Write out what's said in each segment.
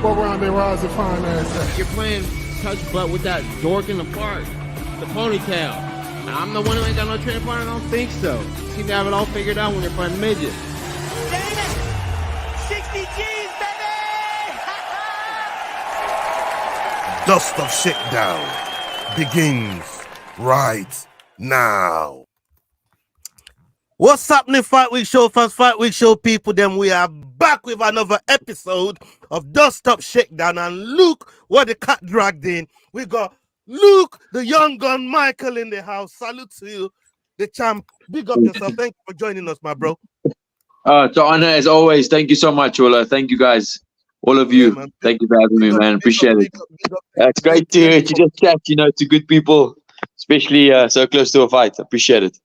What round they rise to fine ass? You're playing touch butt with that dork in the park, the ponytail. I'm the one who ain't got no training partner. I don't think so. Seem to have it all figured out when you're fighting midgets. Damn it! 60 G's, baby! Dust of Shakedown begins right now. What's happening, Fight Week Show fans, Fight Week Show people? Then we are back with another episode of Dust Up Shakedown. And look what the cat dragged in. We got Luke, the young gun, Michael in the house. Salute to you, the champ. Big up yourself. Thank you for joining us, my bro. It's an honor as always. Thank you so much, Ola. Thank you guys, all of you. Yeah, thank you for having me, man. Appreciate it. It's great to just chat, to good people, especially so close to a fight. Appreciate it.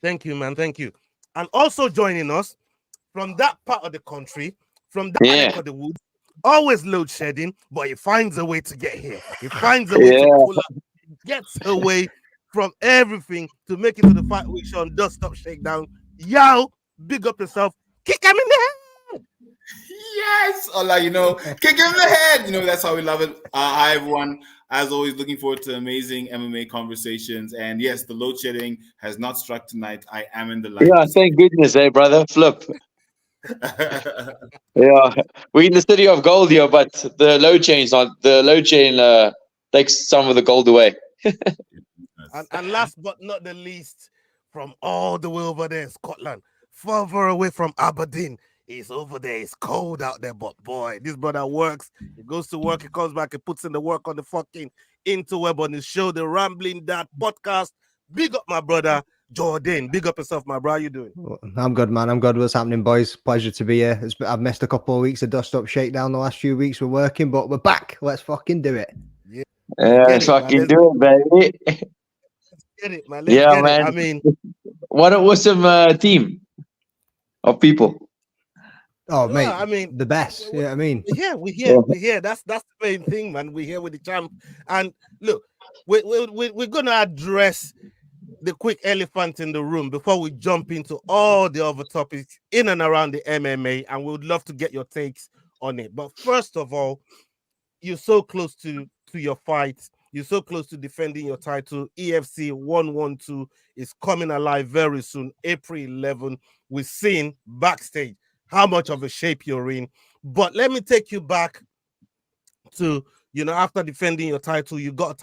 Thank you, man. Thank you. And also joining us from that part of the country, from that neck of the woods, always load shedding, but he finds a way to get here. He finds a way to pull up, gets away from everything to make it to the Fight Week Show on Dust Up Shakedown. Yo, big up yourself. Kick him in the head. Yes, Ola, kick him in the head. That's how we love it. Hi, everyone. As always, looking forward to amazing MMA conversations. And yes, the load shedding has not struck tonight. I am in the light. Yeah, thank goodness, brother. Flip. Yeah, we're in the city of gold here, but the load chain takes some of the gold away. and last but not the least, from all the way over there in Scotland, further away from Aberdeen. He's over there. It's cold out there, but boy, this brother works. He goes to work, he comes back, he puts in the work on the fucking interweb on his show, the Rambling Dad podcast. Big up, my brother Jordan. Big up yourself, my bro. How you doing? I'm good, man. I'm good. What's happening, boys? Pleasure to be here. I've missed a couple of weeks of Dust Up Shakedown. The last few weeks we're working, but we're back. Let's fucking do it. Yeah, let's fucking do it, baby. Let's get it, man. Let's get man. It. I mean, what an awesome team of people. Oh, mate, I mean, the best. Yeah, I mean, we're here. That's the main thing, man. We're here with the champ. And look, we're gonna address the quick elephant in the room before we jump into all the other topics in and around the MMA, and we would love to get your takes on it. But first of all, you're so close to your fight. You're so close to defending your title. EFC 112 is coming alive very soon, April 11. We're seeing backstage how much of a shape you're in. But let me take you back to, after defending your title, you got a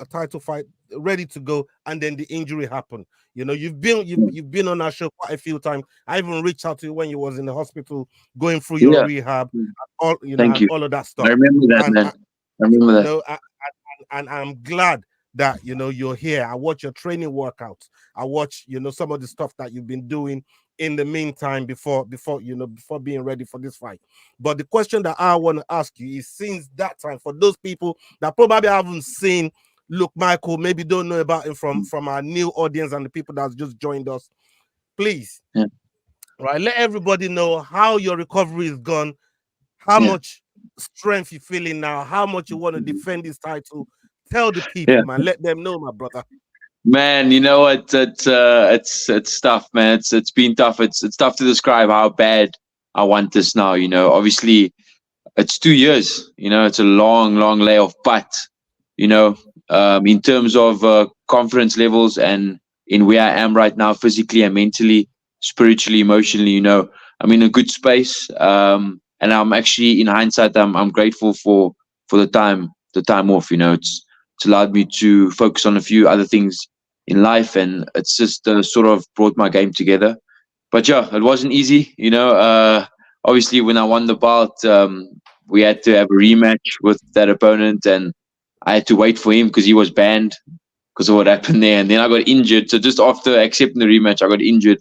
title fight ready to go, and then the injury happened. You've been on our show quite a few times. I even reached out to you when you was in the hospital going through your rehab, all all of that stuff. I remember that, man. I remember that. And I'm glad that you're here. I watch your training workouts. I watch some of the stuff that you've been doing in the meantime before being ready for this fight. But the question that I want to ask you is, since that time, for those people that probably haven't seen Luke Michael, maybe don't know about him from our new audience and the people that just joined us, please, right, let everybody know how your recovery is gone, how much strength you're feeling now, how much you want to defend this title. Tell the people, man. Let them know, my brother. Man, you know what? It's tough, man. It's been tough. It's tough to describe how bad I want this now. Obviously, it's 2 years. It's a long layoff. But in terms of confidence levels and in where I am right now, physically and mentally, spiritually, emotionally, I'm in a good space. And I'm actually, in hindsight, I'm grateful for the time off. It's allowed me to focus on a few other things in life, and it's just sort of brought my game together. But it wasn't easy. Obviously, when I won the bout, we had to have a rematch with that opponent, and I had to wait for him because he was banned because of what happened there. And then I got injured. So just after accepting the rematch, I got injured,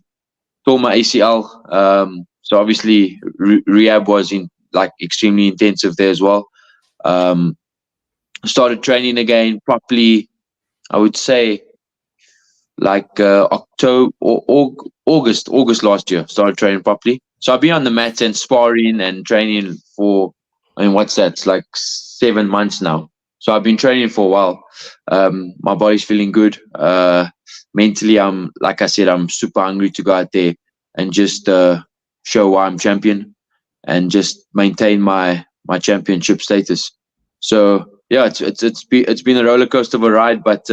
tore my ACL. So obviously, rehab was extremely intensive there as well. Started training again properly, I would say, October or August last year. Started training properly. So I've been on the mats and sparring and training for, what's that? It's like 7 months now. So I've been training for a while. My body's feeling good. Mentally, like I said, I'm super hungry to go out there and just show why I'm champion. and just maintain my championship status. So yeah, it's been a roller coaster of a ride, but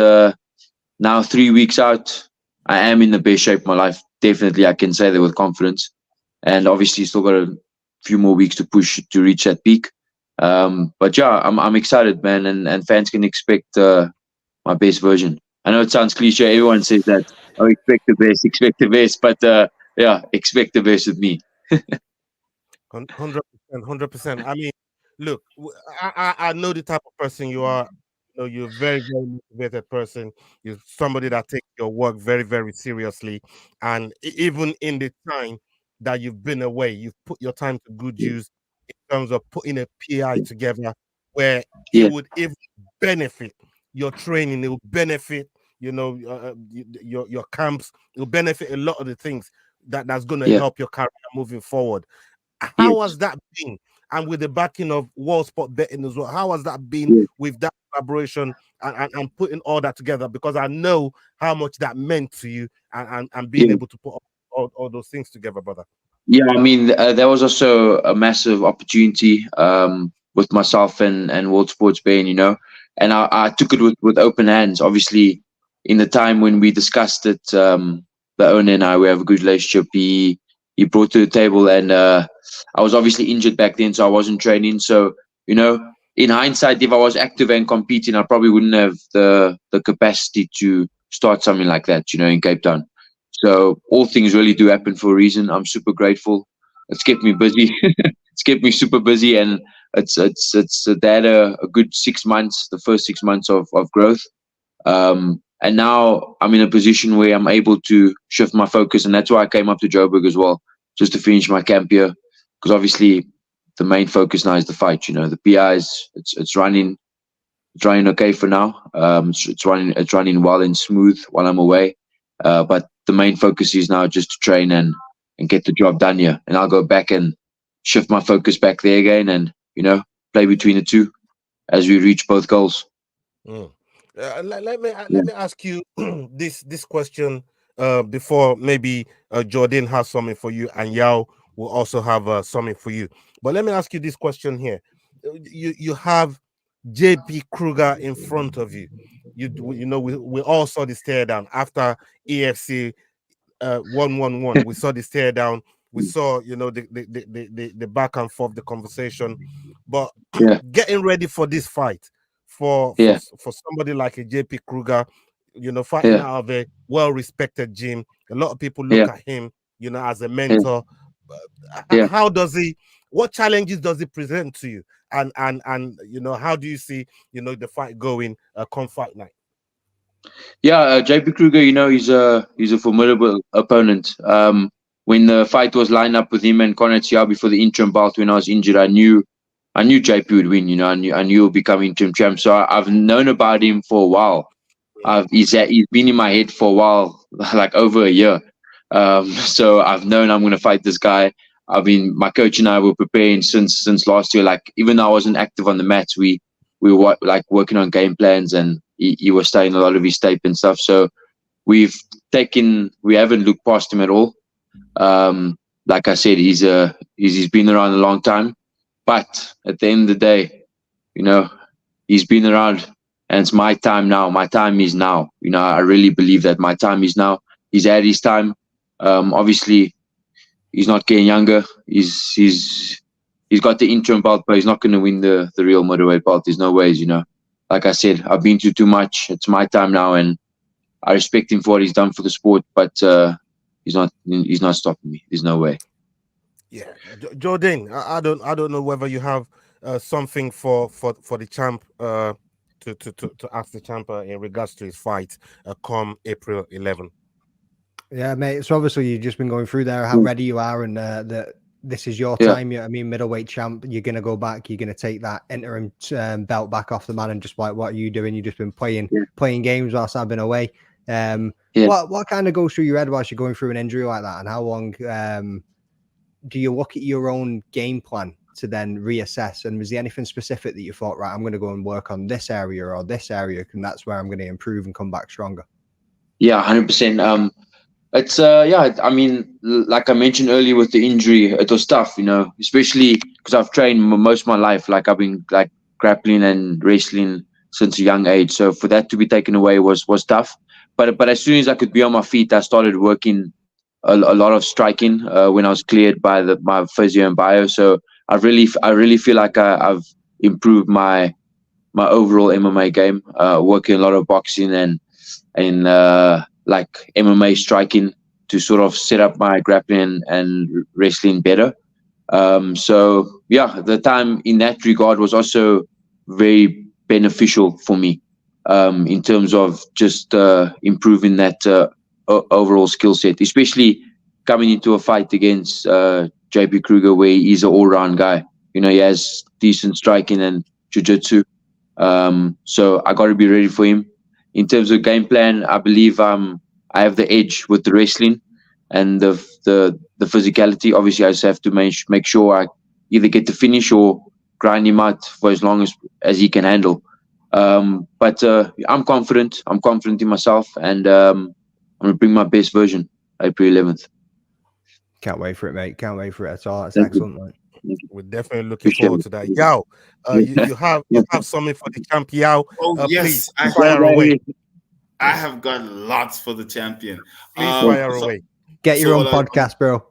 now 3 weeks out, I am in the best shape of my life. Definitely, I can say that with confidence. And obviously, still got a few more weeks to push to reach that peak. But yeah, I'm excited, man, and fans can expect my best version. I know it sounds cliche. Everyone says that. Oh, expect the best. But yeah, expect the best with me. 100%, 100%. I mean, look, I know the type of person you are. You know, you're a very, very motivated person. You're somebody that takes your work very, very seriously. And even in the time that you've been away, you've put your time to good use in terms of putting a PI together where it Yeah, would even benefit your training. It will benefit, your camps. It will benefit a lot of the things that's going to yeah, help your career moving forward. yeah, How has that been? And with the backing of World Sport Betting as well, how has that been yeah, with that collaboration and putting all that together? Because I know how much that meant to you and being yeah. able to put all those things together, brother. Yeah, I mean, there was also a massive opportunity with myself and World Sports Betting, and I took it with open hands. Obviously, in the time when we discussed it, the owner and I, we have a good relationship. He brought to the table, and I was obviously injured back then, so I wasn't training. So, in hindsight, if I was active and competing, I probably wouldn't have the capacity to start something like that, in Cape Town. So all things really do happen for a reason. I'm super grateful. It's kept me busy. It's kept me super busy, and it's they had a good 6 months, the first 6 months of growth. And now I'm in a position where I'm able to shift my focus, and that's why I came up to Joburg as well, just to finish my camp here, because obviously the main focus now is the fight. The PIs, it's running okay for now. It's running well and smooth while I'm away. But the main focus is now just to train and get the job done here. And I'll go back and shift my focus back there again, and play between the two as we reach both goals. Mm. Let Yeah. me ask you this question before maybe Jordan has something for you and Yao will also have something for you. But let me ask you this question here. You have JP Kruger in front of you. We all saw the stare down after EFC 111. We saw the stare down. We saw the back and forth, the conversation. But Yeah. getting ready for this fight for Yeah. somebody like a JP Kruger, fighting Yeah. out of a well-respected gym. A lot of people look Yeah. at him, as a Yeah. mentor. Yeah. How does he? What challenges does he present to you? And how do you see the fight going come fight night? Yeah, JP Kruger, he's a formidable opponent. When the fight was lined up with him and Conor before the interim bout, when I was injured, I knew JP would win. I knew he'll become interim champ. So I've known about him for a while. He's been in my head for a while, like over a year. So I've known I'm going to fight this guy. My coach and I were preparing since last year. Like, even though I wasn't active on the mats, we were like working on game plans, and he was studying a lot of his tape and stuff. So we haven't looked past him at all. Like I said, he's been around a long time, but at the end of the day, he's been around, and it's my time now. My time is now. I really believe that my time is now. He's had his time. Obviously, he's not getting younger. He's got the interim belt, but he's not going to win the real middleweight belt. There's no ways. Like I said, I've been through too much. It's my time now, and I respect him for what he's done for the sport. But he's not stopping me. There's no way. Yeah, Jordan, I don't know whether you have something for the champ to ask the champ in regards to his fight come April 11. Yeah, mate. So obviously you've just been going through there how ready you are, and that this is your Yeah. time. Middleweight champ. You're gonna go back. You're gonna take that interim belt back off the man, and just like, what are you doing? You've just been playing games whilst I've been away. What kind of goes through your head whilst you're going through an injury like that, and how long do you look at your own game plan to then reassess? And was there anything specific that you thought, right, I'm going to go and work on this area or this area, and that's where I'm going to improve and come back stronger? Yeah, 100%. It's I mean, like I mentioned earlier with the injury, it was tough, you know, especially because I've trained most of my life. Like I've been like grappling and wrestling since a young age. So for that to be taken away was tough. But as soon as I could be on my feet, I started working a lot of striking when I was cleared by my physio and bio. So I really feel like I've improved my overall MMA game, working a lot of boxing and like MMA striking to sort of set up my grappling and wrestling better. So yeah, the time in that regard was also very beneficial for me in terms of just improving that overall skill set, especially coming into a fight against JP Kruger, where he's an all-round guy. You know, he has decent striking and jiu-jitsu. So I got to be ready for him. In terms of game plan, I believe I have the edge with the wrestling and the physicality. Obviously, I just have to make sure I either get the finish or grind him out for as long as he can handle. But I'm confident. I'm confident in myself, and I'm going to bring my best version April 11th. Can't wait for it, mate. Can't wait for it at all. That's excellent, mate. We're definitely looking forward to that. Yao, you have something for the champ, Yao. Oh, yes. Please, fire away. I have got lots for the champion. Please fire away. Get your own podcast, bro.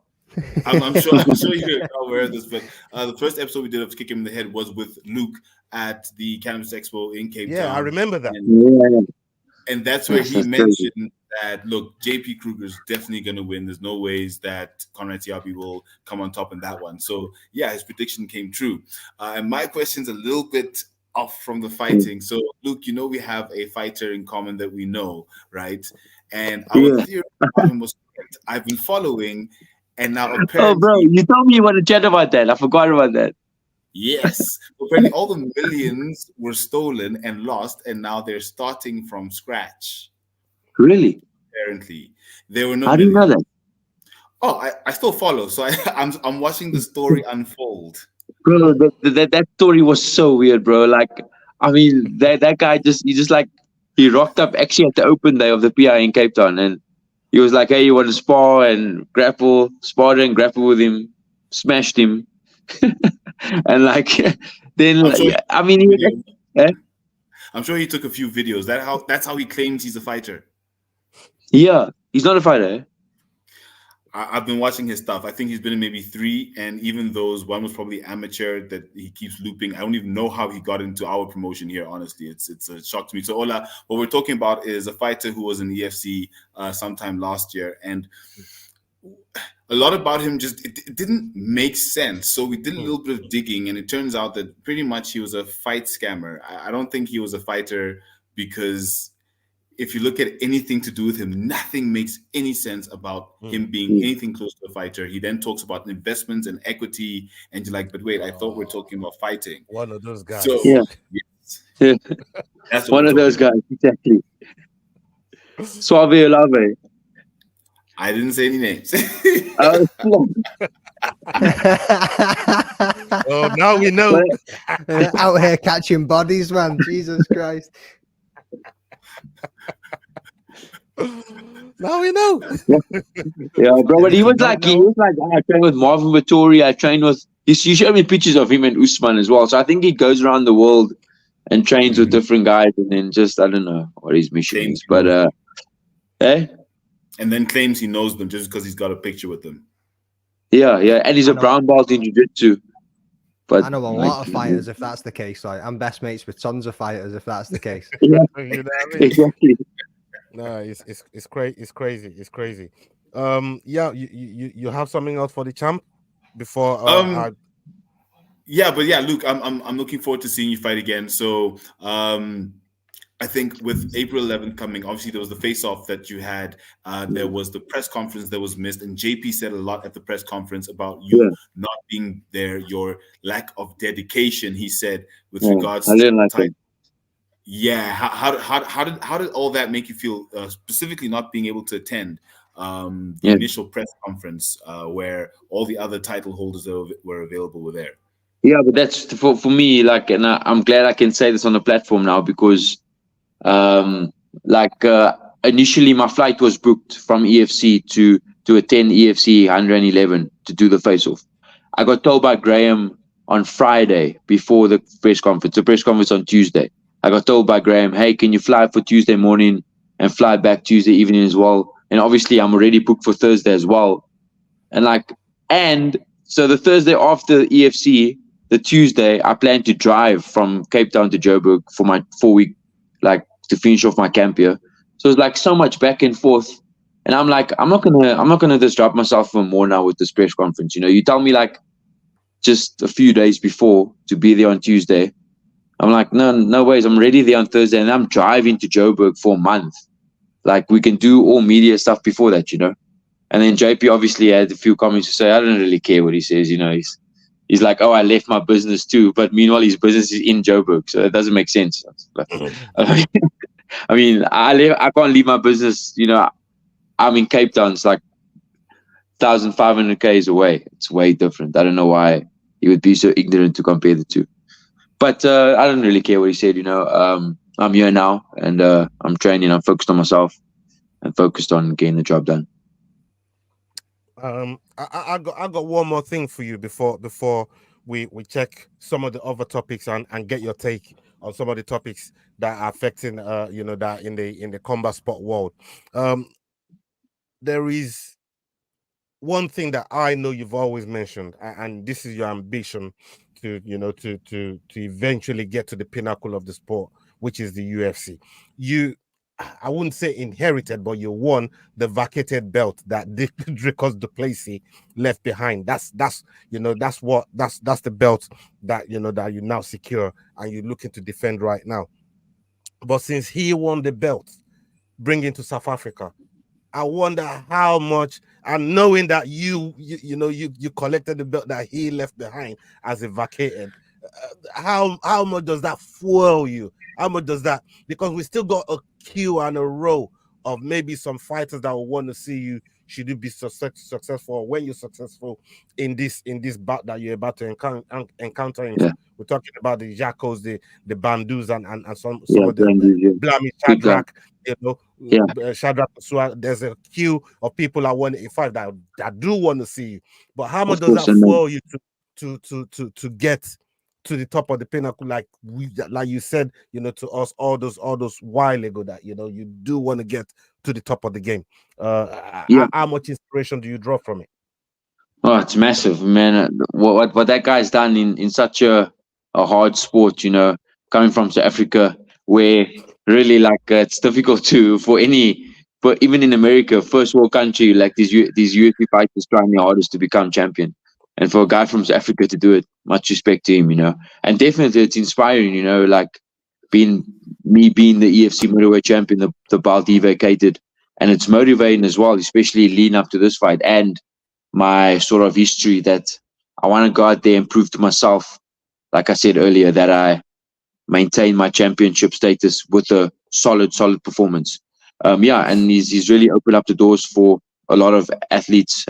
I'm sure you're aware of this, but the first episode we did of Kick Him in the Head was with Luke at the Cannabis Expo in Cape Town. Yeah, I remember that. And that's where he mentioned that, look, JP Kruger's definitely going to win. There's no ways that Conrad Tiapi will come on top in that one. So, yeah, his prediction came true. And my question's a little bit off from the fighting. So, Luke, you know we have a fighter in common that we know, right? And our theory about him was correct. I've been following, and now apparently... Oh, bro, you told me you want to chat about that. I forgot about that. Yes. Apparently all the millions were stolen and lost, and now they're starting from scratch. Really? Apparently. There were no How do you know that? Oh, I still follow. So I'm watching the story unfold. Bro, that story was so weird, bro. Like, I mean, that guy he rocked up actually at the open day of the PI in Cape Town, and he was like, hey, you want to spar and grapple? Sparred and grapple with him, smashed him. And like then I'm sure he took a few videos. That's how he claims he's a fighter. Yeah, he's not a fighter. Eh? I've been watching his stuff. I think he's been in maybe 3, and even those, one was probably amateur that he keeps looping. I don't even know how he got into our promotion here. Honestly, it's a shock to me. So Ola, what we're talking about is a fighter who was in the EFC sometime last year, and a lot about him it didn't make sense. So we did a little bit of digging, and it turns out that pretty much he was a fight scammer. I don't think he was a fighter, because if you look at anything to do with him, nothing makes any sense about him being anything close to a fighter. He then talks about investments and equity, and you're like, but wait, I thought we're talking about fighting. One of those guys. So, yes. That's one of those guys, exactly. Suave Olave. I didn't say any names. Oh, now we know. Out here catching bodies, man. Jesus Christ. Now we know. Yeah, bro. But he was like, I trained with Marvin Vittori. I trained with. You showed me pictures of him and Usman as well. So I think he goes around the world and trains with different guys, and then just I don't know what his mission is, but and then claims he knows them just because he's got a picture with them. Yeah, and he's a brown belt in jiu-jitsu. But I know a lot of fighters if that's the case. Like, I'm best mates with tons of fighters if that's the case. You know what I mean? Exactly. No, it's crazy. Yeah, you have something else for the champ before? Yeah, but yeah, Luke, I'm looking forward to seeing you fight again. So I think with April 11th coming, obviously there was the face-off that you had. There was the press conference that was missed, and JP said a lot at the press conference about you not being there, your lack of dedication. He said with regards I didn't like to it. Yeah, how did all that make you feel? Specifically, not being able to attend the initial press conference where all the other title holders that were available were there. Yeah, but that's for me. Like, and I'm glad I can say this on the platform now because, at initially my flight was booked from EFC to attend EFC 111 to do the face-off. I got told by Graham on Friday before the press conference. The press conference on Tuesday. I got told by Graham, hey, can you fly for Tuesday morning and fly back Tuesday evening as well? And obviously I'm already booked for Thursday as well. And so the Thursday after EFC, the Tuesday, I plan to drive from Cape Town to Joburg for my 4-week, to finish off my camp here. So it's like so much back and forth. And I'm like, I'm not gonna disrupt myself even more now with this press conference. You tell me just a few days before to be there on Tuesday. I'm like, no ways. I'm ready there on Thursday, and I'm driving to Joburg for a month. We can do all media stuff before that, And then JP obviously had a few comments to say. I don't really care what he says, He's like, oh, I left my business too, but meanwhile his business is in Joburg, so it doesn't make sense. I mean, I can't leave my business. I'm in Cape Town. It's 1,500 k's away. It's way different. I don't know why he would be so ignorant to compare the two. But I don't really care what he said. I'm here now, and I'm training. I'm focused on myself and focused on getting the job done. I got one more thing for you before we check some of the other topics and get your take on some of the topics that are affecting that in the combat sport world. There is one thing that I know you've always mentioned, and this is your ambition to eventually get to the pinnacle of the sport, which is the UFC. I wouldn't say inherited, but you won the vacated belt that Dricus du Plessis left behind. That's the belt that that you now secure and you're looking to defend right now. But since he won the belt, bringing to South Africa, I wonder how much, and knowing that you collected the belt that he left behind as a vacated, how much does that fuel you? How much does that? Because we still got a queue and a row of maybe some fighters that will want to see you. Should you be successful? When you're successful in this bout that you're about to encounter, yeah. We're talking about the Jackos, the Bandus, and some of the Blami Shadrach, Shadrach. So there's a queue of people that want to fight that do want to see you. But how much does that fuel you to get to the top of the pinnacle, like you said, to us all those while ago, that you do want to get to the top of the game. How much inspiration do you draw from it? Oh, it's massive, man. What that guy's done in such a hard sport, coming from South Africa, where really it's difficult but even in America, first world country, these UFC fighters trying their hardest to become champion. And for a guy from South Africa to do it, much respect to him, And definitely it's inspiring, being the EFC middleweight champion, the belt he vacated. And it's motivating as well, especially leading up to this fight and my sort of history that I want to go out there and prove to myself, like I said earlier, that I maintain my championship status with a solid performance. And he's really opened up the doors for a lot of athletes,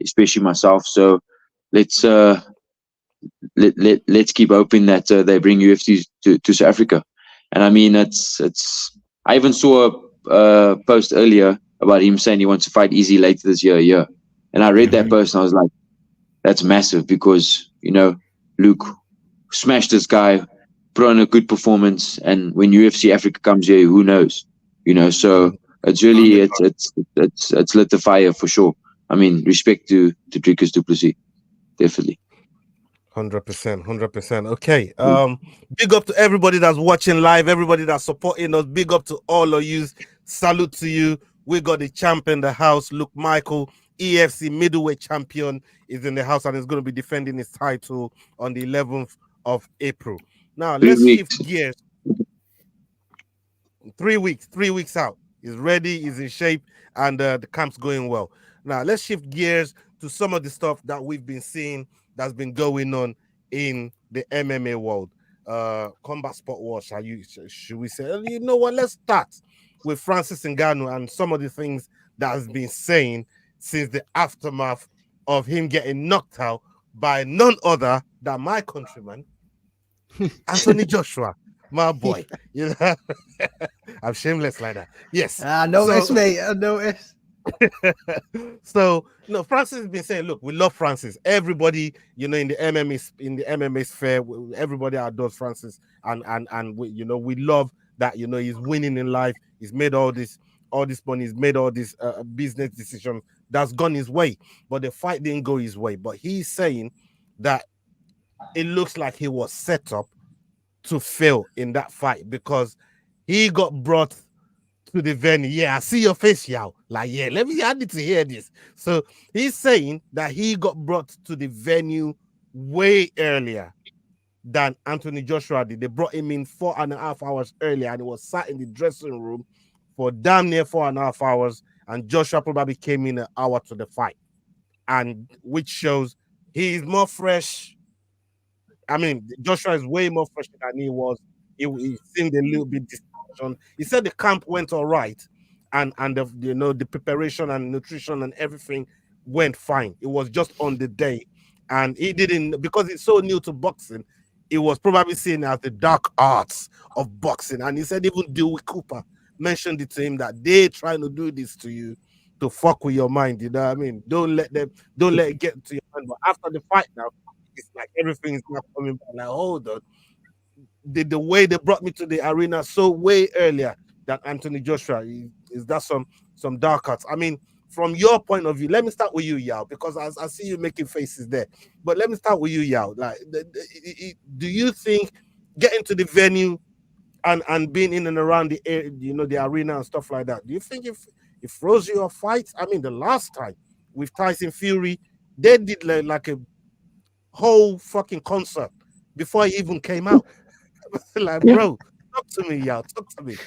especially myself. So let's keep hoping that they bring UFC to South Africa. And I mean, it's. I even saw a post earlier about him saying he wants to fight Easy later this year. And I read that post and I was like, that's massive, because Luke smashed this guy, put on a good performance, and when UFC Africa comes here, who knows? So it's really it's lit the fire for sure. I mean, respect to Dricus du Plessis, definitely. 100%. Okay. Big up to everybody that's watching live, everybody that's supporting us. Big up to all of you. Salute to you. We got the champ in the house, Luke Michael, EFC middleweight champion, is in the house and is going to be defending his title on the 11th of April. Now let's shift gears. 3 weeks out. He's ready, he's in shape, and the camp's going well. Now let's shift gears to some of the stuff that we've been seeing that's been going on in the MMA world, combat sport world. Should we say? You know what? Let's start with Francis Ngannou and some of the things that has been saying since the aftermath of him getting knocked out by none other than my countryman, Anthony Joshua. my boy. You know, I'm shameless like that. Yes. I noticed, mate. I noticed. So no, Francis has been saying, look, we love Francis. Everybody, you know, in the MMA sphere, everybody adores Francis, and we, you know, we love that. You know, he's winning in life. He's made all this money. He's made all this business decisions that's gone his way, but the fight didn't go his way. But he's saying that it looks like he was set up to fail in that fight because he got brought to the venue. Yeah, I see your face, Yao. Like, yeah, I need to hear this. So he's saying that he got brought to the venue way earlier than Anthony Joshua did. They brought him in 4.5 hours earlier, and he was sat in the dressing room for damn near 4.5 hours. And Joshua probably came in an hour to the fight, and which shows he's more fresh. I mean, Joshua is way more fresh than he was. He seemed a little bit distortion. He said the camp went all right, and the preparation and nutrition and everything went fine. It was just on the day, and he didn't, because it's so new to boxing. It was probably seen as the dark arts of boxing, and he said even Dewey Cooper mentioned it to him that they're trying to do this to you to fuck with your mind. You know what I mean? Don't let it get to your mind. But after the fight now, it's like everything is not coming back. Like, hold on. The way they brought me to the arena so way earlier than Anthony Joshua is that some dark arts. I mean, from your point of view, let me start with you, Yao, because I see you making faces there. But let me start with you, Yao. Like, do you think getting to the venue and being in and around the the arena and stuff like that, do you think it froze your fights? I mean, the last time with Tyson Fury, they did like a whole fucking concert before he even came out. Like, bro, talk to me, y'all. Talk to me.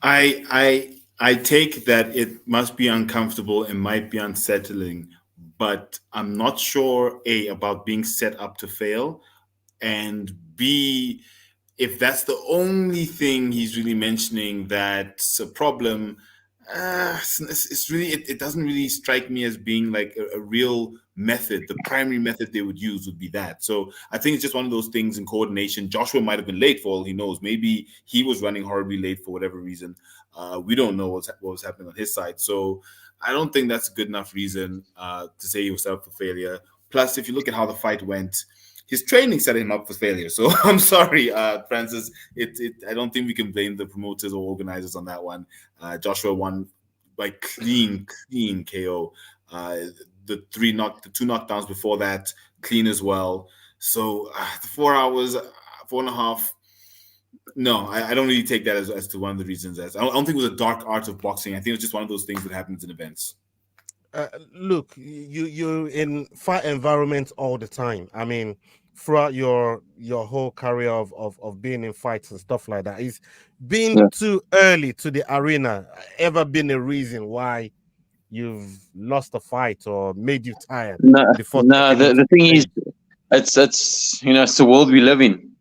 I take that it must be uncomfortable and might be unsettling, but I'm not sure about being set up to fail, and B, if that's the only thing he's really mentioning that's a problem. It's really it doesn't really strike me as being like a real method. The primary method they would use would be that. So I think it's just one of those things in coordination. Joshua might have been late for all he knows. Maybe he was running horribly late for whatever reason. We don't know what was happening on his side. So I don't think that's a good enough reason to say he was set up for failure. Plus, if you look at how the fight went, his training set him up for failure. So I'm sorry, Francis. I don't think we can blame the promoters or organizers on that one. Joshua won by clean KO. The two knockdowns before that, clean as well. So the 4 hours, 4.5. No, I don't really take that as to one of the reasons. I don't think it was a dark art of boxing. I think it was just one of those things that happens in events. Look, you're in fight environments all the time. I mean, throughout your whole career of being in fights and stuff like that, is being too early to the arena ever been a reason why you've lost a fight or made you tired? No. The thing is, it's it's the world we live in.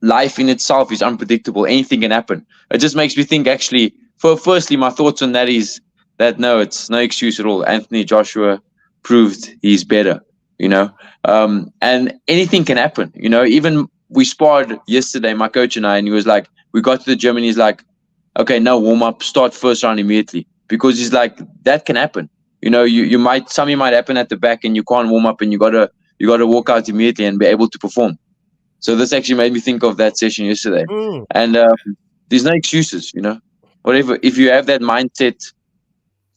Life in itself is unpredictable. Anything can happen. It just makes me think. Actually, firstly, my thoughts on that is that no, it's no excuse at all. Anthony Joshua proved he's better, and anything can happen. Even we sparred yesterday, my coach and I, and he was like, we got to the gym and he's like, okay, no warm up, start first round immediately, because he's like, that can happen. Something might happen at the back and you can't warm up and you gotta walk out immediately and be able to perform. So this actually made me think of that session yesterday. And there's no excuses, whatever. If you have that mindset,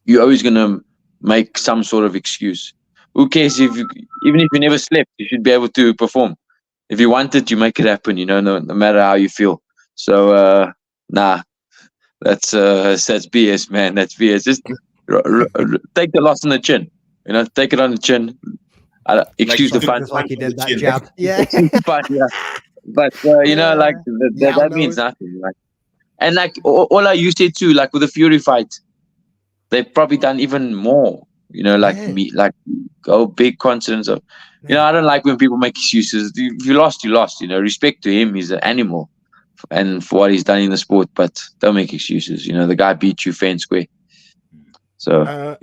you're always going to make some sort of excuse. Who cares even if you never slept, you should be able to perform. If you want it, you make it happen, no matter how you feel. So, that's BS, man. That's BS. Just take the loss on the chin, take it on the chin. Excuse the fun. Like he did that jab. Yeah. But that means nothing. Like, and like all you said too, like with the Fury fight, they've probably done even more, big confidence of, I don't like when people make excuses. If you lost, you lost, respect to him. He's an animal and for what he's done in the sport, but don't make excuses. The guy beat you fair and square. So,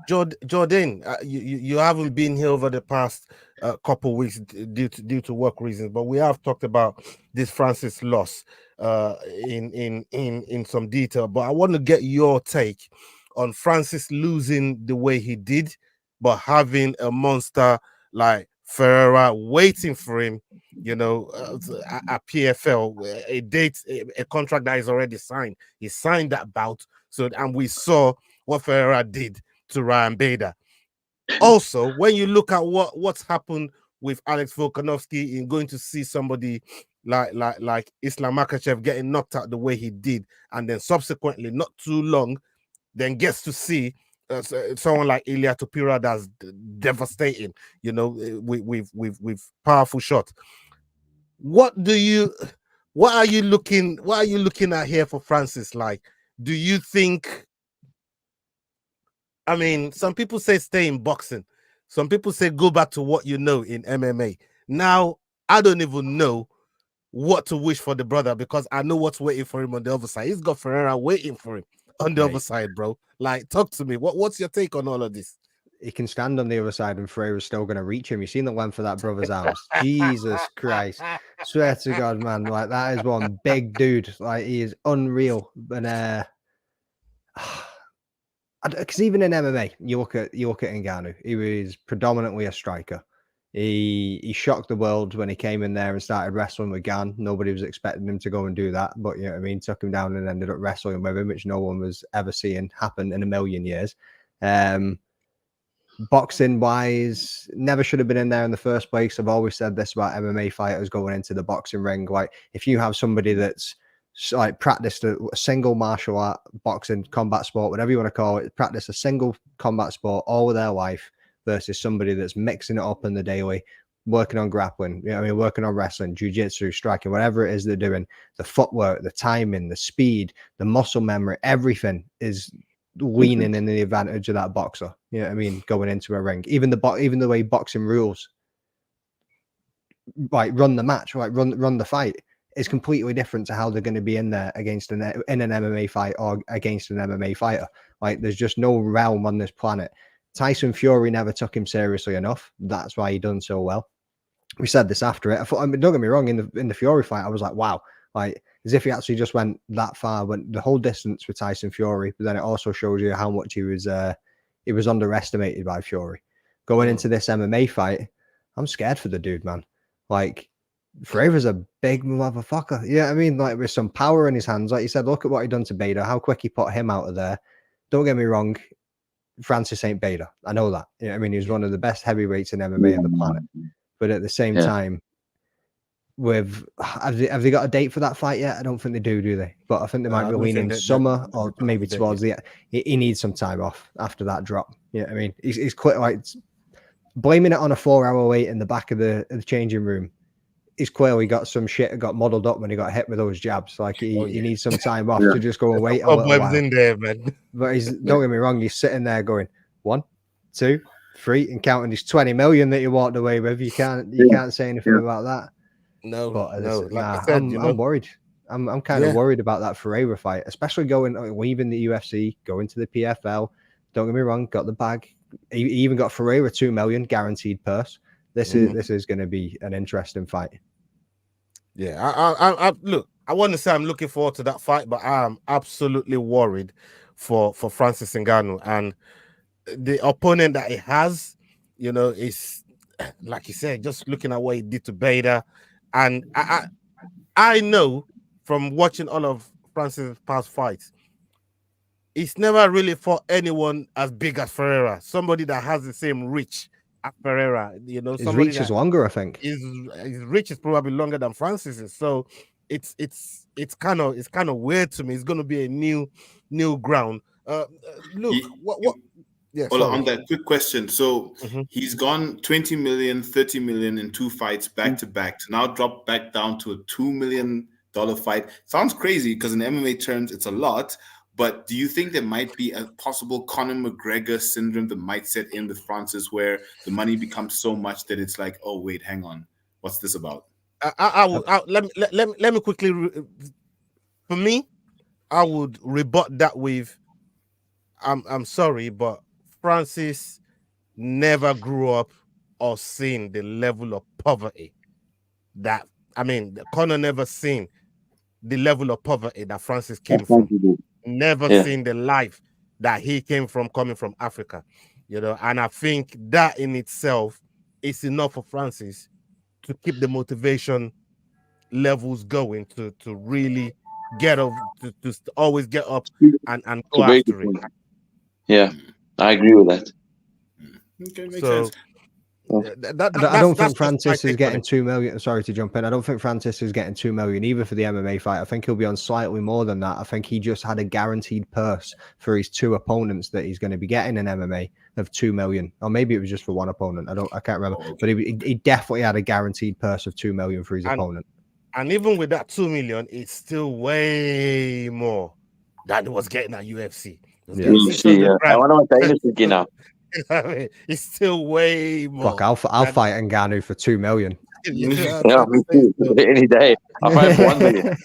Jordan, you haven't been here over the past a couple weeks due to work reasons. But we have talked about this Francis loss in some detail. But I want to get your take on Francis losing the way he did, but having a monster like Ferreira waiting for him, you know, at PFL, a contract that is already signed. He signed that bout. So, and we saw what Ferreira did to Ryan Bader. Also, when you look at what's happened with Alex Volkanovski in going to see somebody like Islam Makhachev getting knocked out the way he did, and then subsequently, not too long, then gets to see someone like Ilia Topuria that's devastating, you know, with powerful shot. What are you looking at here for Francis? Like, do you think? I mean, some people say stay in boxing. Some people say go back to what you know in MMA. Now, I don't even know what to wish for the brother because I know what's waiting for him on the other side. He's got Ferreira waiting for him on the other side, bro. Like, talk to me. What's your take on all of this? He can stand on the other side and Ferreira's still going to reach him. You've seen the length of that brother's arms. Jesus Christ. Swear to God, man. Like, that is one big dude. Like, he is unreal. And because even in MMA, you look at Ngannou, he was predominantly a striker. He shocked the world when he came in there and started wrestling with Gan. Nobody was expecting him to go and do that, but you know what I mean, took him down and ended up wrestling with him, which no one was ever seeing happen in a million years. Boxing wise, never should have been in there in the first place. I've always said this about MMA fighters going into the boxing ring. Like, if you have somebody that's like practiced a single martial art, boxing, combat sport, whatever you want to call it, practice a single combat sport all of their life versus somebody that's mixing it up in the daily, working on grappling, you know, I mean, working on wrestling, jiu-jitsu, striking, whatever it is they're doing, the footwork, the timing, the speed, the muscle memory, everything is leaning in the advantage of that boxer. You know what I mean? Going into a ring, even the way boxing rules, like run the match, like run the fight, is completely different to how they're going to be in there against in an MMA fight or against an MMA fighter. Like, there's just no realm on this planet. Tyson Fury never took him seriously enough. That's why he done so well. We said this after it. I thought, I mean, don't get me wrong, in the Fury fight, I was like, wow, like, as if he actually just went that far, went the whole distance with Tyson Fury. But then it also shows you how much he was underestimated by Fury. Going into this MMA fight, I'm scared for the dude, man. Like, Ferreira's a big motherfucker. Yeah, I mean, like, with some power in his hands. Like you said, look at what he done to Bader, how quick he put him out of there. Don't get me wrong, Francis ain't Bader. I know that. You know, I mean, he was one of the best heavyweights in MMA on the planet. But at the same time, have they got a date for that fight yet? I don't think they do they? But I think they might be leaning summer or maybe towards the. He needs some time off after that drop. Yeah, I mean, he's quite like blaming it on a 4-hour wait in the back of the changing room. He's clearly got some shit got muddled up when he got hit with those jabs. Like, he needs some time off to just go and wait a little while. In there, man. But don't get me wrong, he's sitting there going 1, 2, 3 and counting his 20 million that he walked away with. You can't say anything about that. No, but no. Like I said, I'm worried. I'm kind of worried about that Ferreira fight, especially leaving the UFC, going to the PFL. Don't get me wrong, got the bag. He even got Ferreira 2 million guaranteed purse. This is going to be an interesting fight. Yeah, I look. I want to say I'm looking forward to that fight, but I'm absolutely worried for Francis Ngannou, and the opponent that he has. You know, is like you said, just looking at what he did to Bader, and I know from watching all of Francis' past fights, he's never really fought anyone as big as Ferreira, somebody that has the same reach as Ferreira. You know, his reach is longer, I think. His reach is probably longer than Francis's, so it's kind of weird to me. It's going to be a new ground. Luke, what? Yeah, on that quick question. So he's gone 20 million, 30 million in 2 fights back to back to now drop back down to a $2 million fight. Sounds crazy because in MMA terms, it's a lot. But do you think there might be a possible Conor McGregor syndrome that might set in with Francis, where the money becomes so much that it's like, oh wait, hang on, what's this about? Let me quickly. For me, I would rebut that with, I'm sorry, but Francis never grew up us seeing the level of poverty that, I mean, Conor never seen the level of poverty that Francis came from. Never seen the life that he came from, coming from Africa, and I think that in itself is enough for Francis to keep the motivation levels going to really get up, to always get up and go after it. Yeah, I agree with that. Okay, makes sense. I don't think Francis is getting 2 million. Sorry to jump in. I don't think Francis is getting 2 million either for the MMA fight. I think he'll be on slightly more than that. I think he just had a guaranteed purse for his 2 opponents that he's going to be getting in MMA of 2 million, or maybe it was just for 1 opponent. I can't remember, but he definitely had a guaranteed purse of 2 million for his opponent. And even with that 2 million, it's still way more than it was getting at UFC. I wonder what Danish is getting now. It's still way more. Fuck, I'll fight Ngannou for 2 million. Yeah, me too. Any day. I'll fight for 1 million.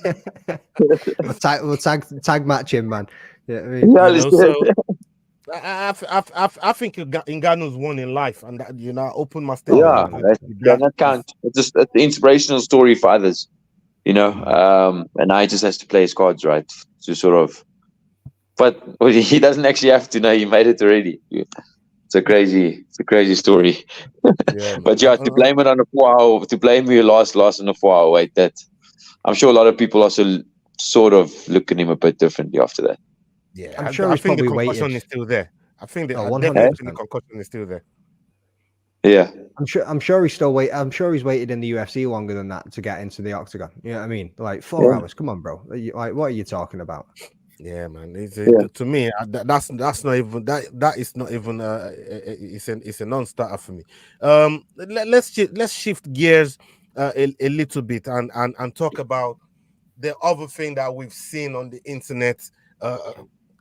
We'll tag match him, man. Yeah, I mean, I think Ngannou's won in life, and that, I open my statement. That counts. It's just an inspirational story for others, and I just has to play his cards right to sort of. But he doesn't actually have to know he made it already. It's a crazy story. But to blame it on a 4-hour, to blame your loss on a 4-hour wait, that I'm sure a lot of people also sort of look at him a bit differently after that. Yeah, I'm sure I think the concussion is still there. I think the concussion is still there. Yeah, I'm sure he's still wait. I'm sure he's waited in the UFC longer than that to get into the octagon. You know what I mean? Like 4 hours. Come on, bro. Like, what are you talking about? Yeah, man. To me, that's not even that is not even it's a non-starter for me. Let's shift gears a little bit and talk about the other thing that we've seen on the internet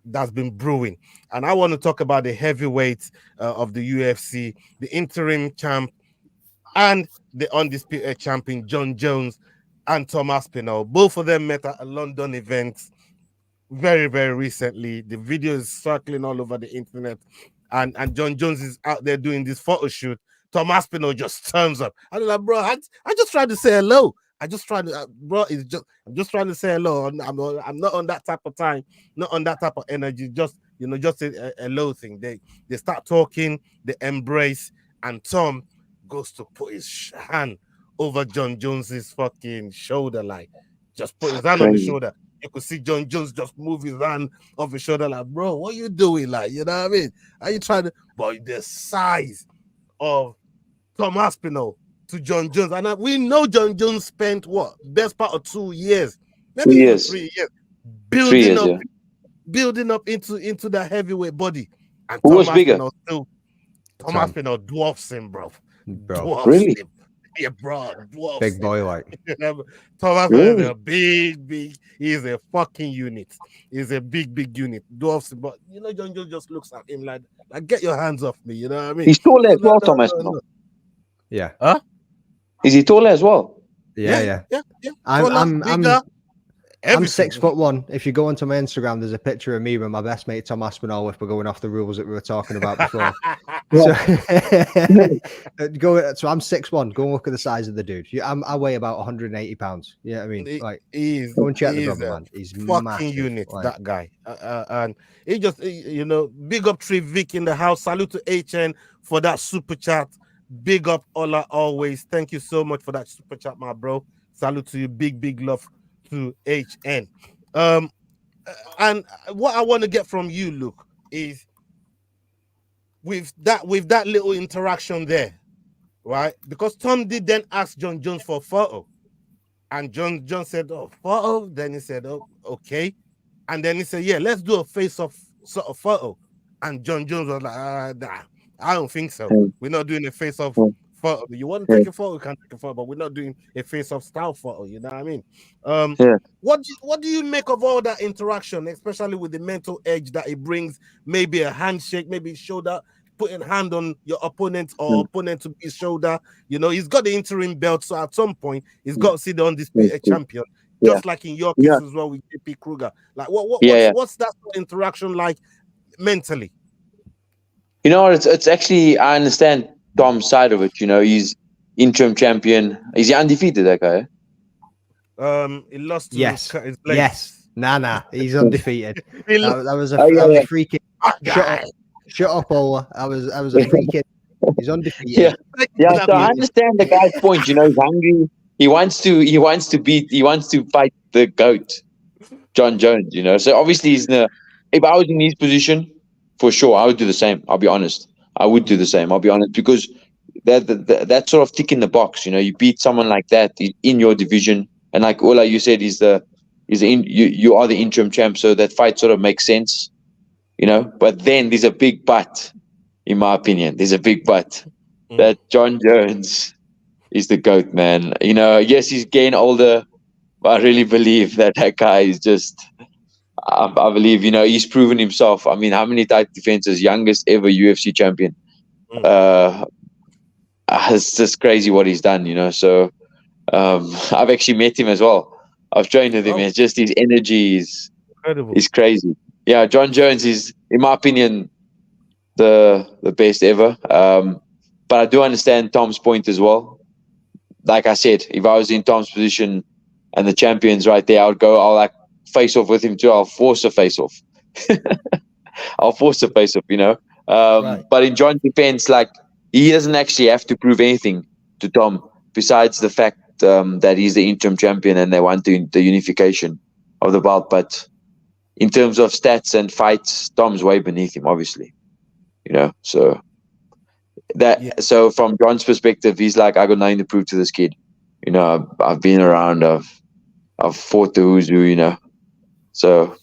that's been brewing, and I want to talk about the heavyweight of the UFC, the interim champ and the undisputed champion Jon Jones and Tom Aspinall. Both of them met at a London event very, very recently. The video is circling all over the internet, and Jon Jones is out there doing this photo shoot. Tom Aspinall just turns up. I'm like, bro, I just tried to say hello. I'm just trying to say hello. I'm not on that type of time, not on that type of energy. Just a hello thing. They start talking, they embrace, and Tom goes to put his hand over Jon Jones's fucking shoulder, like just put his hand on the shoulder. You could see Jon Jones just move his hand off his shoulder, like, bro, what you doing? Like, you know what I mean? Are you trying to? But the size of Tom Aspinall to Jon Jones, and we know Jon Jones spent best part of 2 years, maybe even 3 years, building up into that heavyweight body. And who was bigger? Tom Aspinall dwarfs him, bro. Really? Him. Yeah, bro, dwarfs big him. boy, like. Tom Aspinall is a big. He's a fucking unit. He's a big unit. Dwarfs him, but Jon Jones just looks at him like, get your hands off me. You know what I mean? He's taller as well, Tom Aspinall. Yeah. Huh? Is he taller as well? Yeah. I'm 6'1". If you go onto my Instagram, there's a picture of me with my best mate Tom Aspinall. If we're going off the rules that we were talking about before, so I'm 6'1". Go and look at the size of the dude. I weigh about 180 pounds. Yeah, I mean, like, go and check the brother, man. He's fucking massive, unit, like. that guy. And he just, big up Tree Vic in the house. Salute to HN for that super chat. Big up Ola always. Thank you so much for that super chat, my bro. Salute to you. Big love to HN. And what I want to get from you, Luke, is with that little interaction there, right? Because Tom did then ask Jon Jones for a photo, and Jon said, "Oh, photo." Then he said, "Oh, okay," and then he said, "Yeah, let's do a face-off sort of photo." And Jon Jones was like, "Nah, I don't think so. We're not doing a face-off photo. You want to take a photo, we can take a photo, but we're not doing a face-off style photo." You know what I mean? What do you make of all that interaction, especially with the mental edge that it brings? Maybe a handshake, maybe shoulder, putting hand on your opponent or opponent to his shoulder. He's got the interim belt, so at some point he's got to see the undisputed champion. Just like in your case as well with JP Kruger. Like, what's that interaction like mentally? It's actually, I understand Tom's side of it. You know, he's interim champion. Is he undefeated? That guy? He lost to Yes. Curtis Blades. Yes. Nah. He's undefeated. He that lost- was a, Oh, yeah, that was yeah. a free kick. Shut up, Ola. I was a free kick. He's undefeated. Yeah. Yeah. So I understand the guy's point. You know, he's hungry. He wants to fight the GOAT, Jon Jones. You know, so obviously if I was in his position, for sure, I would do the same. I'll be honest. I would do the same. I'll be honest, because that sort of tick in the box. You know, you beat someone like that in your division, and like Ola, you said, you are the interim champ, so that fight sort of makes sense. You know, but then there's a big but, in my opinion. There's a big but that Jon Jones is the GOAT, man. You know, yes, he's getting older, but I really believe that guy is just. I believe, you know, he's proven himself. I mean, how many title defenses? Youngest ever UFC champion. It's just crazy what he's done, you know. So I've actually met him as well. I've trained with him. It's just his energy is Incredible. Is crazy. Yeah, Jon Jones is, in my opinion, the best ever. But I do understand Tom's point as well. Like I said, if I was in Tom's position and the champion's right there, I'll like face off with him too. I'll force a face off. I'll force a face off, you know. Right. But in Jon's defense, like, he doesn't actually have to prove anything to Tom besides the fact that he's the interim champion and they want the unification of the belt. But in terms of stats and fights, Tom's way beneath him, obviously. You know, so so from Jon's perspective, he's like, I got nothing to prove to this kid. You know, I've been around, I've fought the who's who, you know. So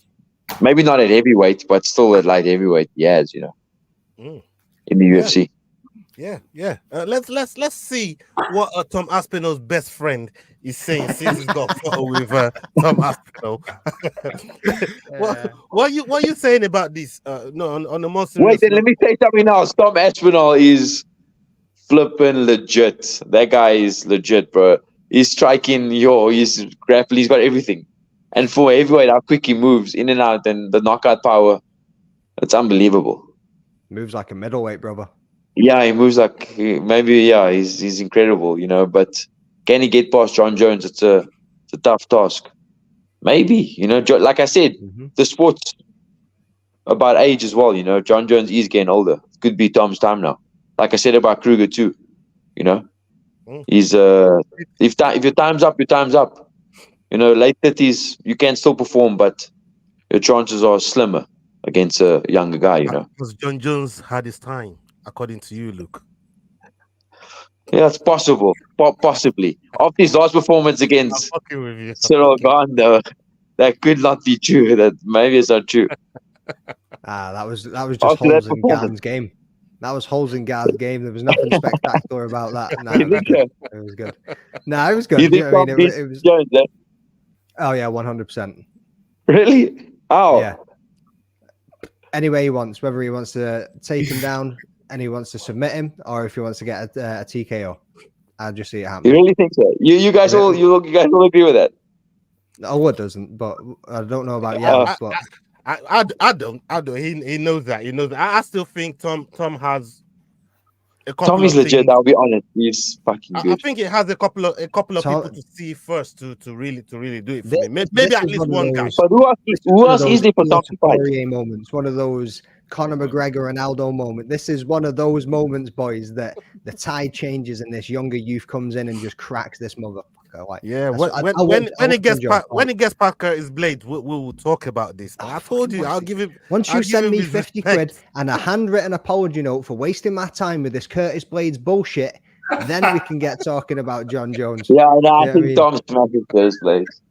maybe not at heavyweight, but still at light heavyweight, he has, you know, in the UFC. Yeah. Let's see what Tom Aspinall's best friend is saying since he's got a photo with Tom Aspinall. What are you saying about this? No, on the most serious Wait, then let me say something else. Tom Aspinall is flipping legit. That guy is legit, bro. He's striking, he's grappling, he's got everything. And for heavyweight, how quick he moves in and out and the knockout power, it's unbelievable. Moves like a middleweight, brother. Yeah, he moves like he's incredible, you know. But can he get past Jon Jones? It's a tough task. Maybe, you know, like I said, the sport's about age as well, you know. Jon Jones is getting older. It could be Tom's time now. Like I said about Kruger too, you know. He's if your time's up, your time's up. You know, late 30s, you can still perform, but your chances are slimmer against a younger guy, you know. Because Jon Jones had his time, according to you, Luke. Yeah, it's possible. Possibly. After his last performance against Cyril Gahn, though, that could not be true. That maybe it's not true. That was just holes in Gahn's game. That was holes in Gahn's game. There was nothing spectacular about that. No, it was good. No, it was good. You think know what I mean? It was Jones, eh? Oh yeah, 100%. Really? Oh yeah. Any way he wants, whether he wants to take him down and he wants to submit him, or if he wants to get a TKO, I'll just see it happen. You really think so? You guys all agree with that? Ola doesn't, but I don't know about Yacht. But I don't. He knows that. He knows that. I still think Tom has a couple. Tom is legit. I'll be honest. He's fucking good. I think it has a couple of people to see first to really do it for me. Maybe at least one guy. But who else is there for Tom to fight? Moments, one of those Conor McGregor Ronaldo moment. This is one of those moments, boys, that the tide changes and this younger youth comes in and just cracks this motherfucker. Like, yeah, when it gets past Curtis Blades, we'll talk about this. I told you, I'll give him. Once you send me 50 quid and a handwritten apology note for wasting my time with this Curtis Blades bullshit, then we can get talking about Jon Jones. Yeah, no, I think Tom's smacking Curtis Blades.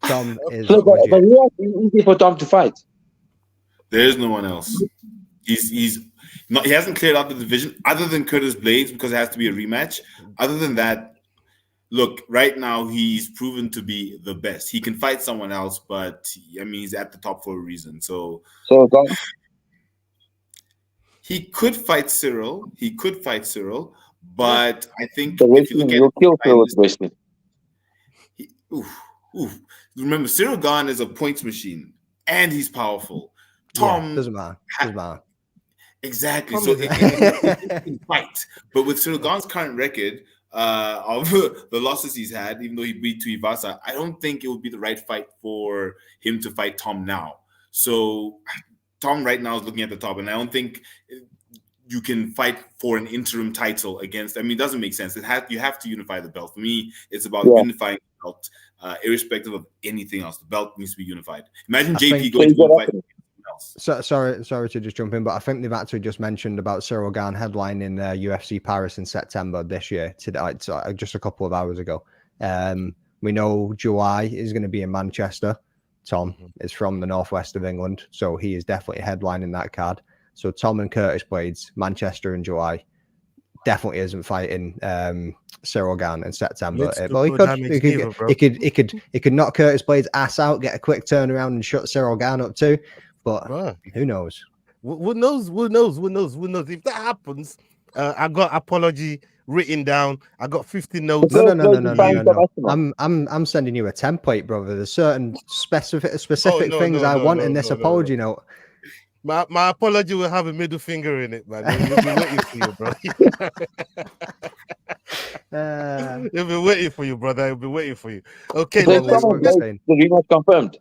Tom is. But who else is easy for Tom to fight? There is no one else. He hasn't cleared out the division other than Curtis Blades because it has to be a rematch. Other than that. Look, right now he's proven to be the best. He can fight someone else, but I mean he's at the top for a reason. So he could fight Cyril. But I think if you look at you'll kill Cyril with wrestling. Remember, Cyril Gahn is a points machine, and he's powerful. Tom doesn't matter. Exactly. So it's a fight. But with Cyril Gane's current record of the losses he's had, even though he beat Tuivasa, I don't think it would be the right fight for him to fight Tom now. So Tom right now is looking at the top, and I don't think you can fight for an interim title against. I mean, it doesn't make sense. You have to unify the belt. For me, it's about unifying the belt, irrespective of anything else. The belt needs to be unified. Imagine JP going to fight. So, sorry to just jump in, but I think they've actually just mentioned about Cyril Gane headlining UFC Paris in September this year, today, just a couple of hours ago. We know July is going to be in Manchester. Tom is from the northwest of England, so he is definitely headlining that card. So Tom and Curtis Blades, Manchester in July, definitely isn't fighting Cyril Gane in September. Well, he could knock Curtis Blades' ass out, get a quick turnaround, and shut Cyril Gane up too. But who knows? Who knows? If that happens, I got apology written down. I got 50 notes. No. I'm sending you a template, brother. There's certain specific things I want in this apology note. My apology will have a middle finger in it, man. We'll be waiting for you, bro. They'll be waiting for you, brother. They'll be waiting for you. Okay, the rematch confirmed.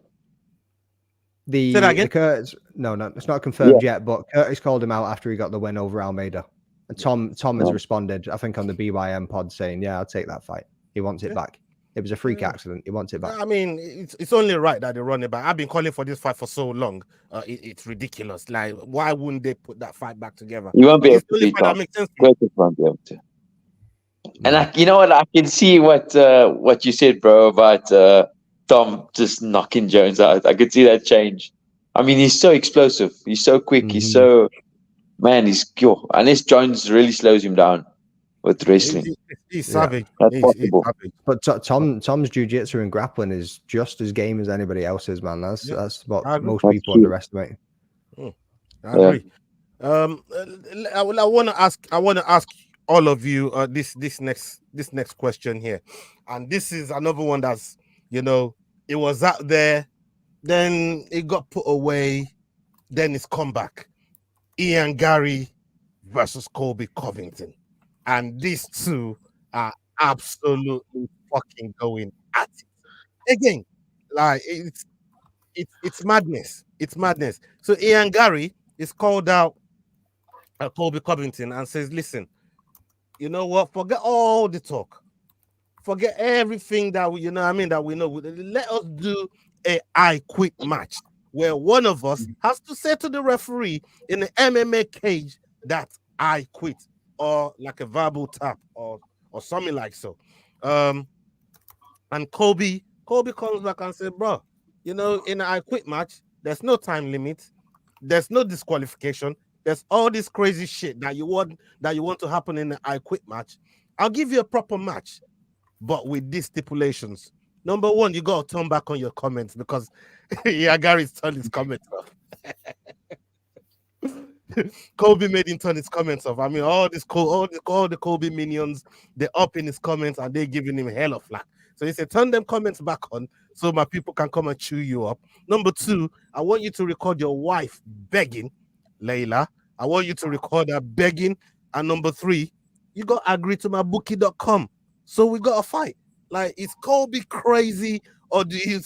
The Curtis, no, it's not confirmed yet, but Curtis called him out after he got the win over Almeida. And Tom has responded, I think, on the BYM pod saying, yeah, I'll take that fight. He wants it back. It was a freak accident. He wants it back. I mean, it's only right that they run it back. I've been calling for this fight for so long. It's ridiculous. Like, why wouldn't they put that fight back together? You won't be able to beat Tom. Curtis won't be able to. And you know what? I can see what you said, bro, about Tom just knocking Jones out. I could see that change. I mean, he's so explosive. He's so quick. He's so, man, he's pure. Unless Jones really slows him down with wrestling. He's savage. That's possible. But Tom's jiu-jitsu and grappling is just as game as anybody else's, man. That's what most people underestimate. I agree. I want to ask all of you this next question here, and this is another one that's, it was out there, then it got put away, then it's come back. Ian Garry versus Colby Covington. And these two are absolutely fucking going at it. Again, like it's madness. It's madness. So Ian Garry is called out Colby Covington and says, listen, you know what? Forget all the talk. Forget everything that we know. Let us do a I quit match where one of us has to say to the referee in the MMA cage that I quit, or like a verbal tap or something like so. And Colby comes back and says, bro, in an I quit match, there's no time limit, there's no disqualification, there's all this crazy shit that you want to happen in the I quit match. I'll give you a proper match, but with these stipulations. Number one, you got to turn back on your comments because Gary's turned his comments off. Colby made him turn his comments off. I mean, all the Colby minions, they're up in his comments and they're giving him hell of flack. So he said, turn them comments back on so my people can come and chew you up. Number two, I want you to record your wife begging, Layla. I want you to record her begging. And number three, you got to agree to my bookie.com. So we got a fight. Like, is Colby crazy, or do you?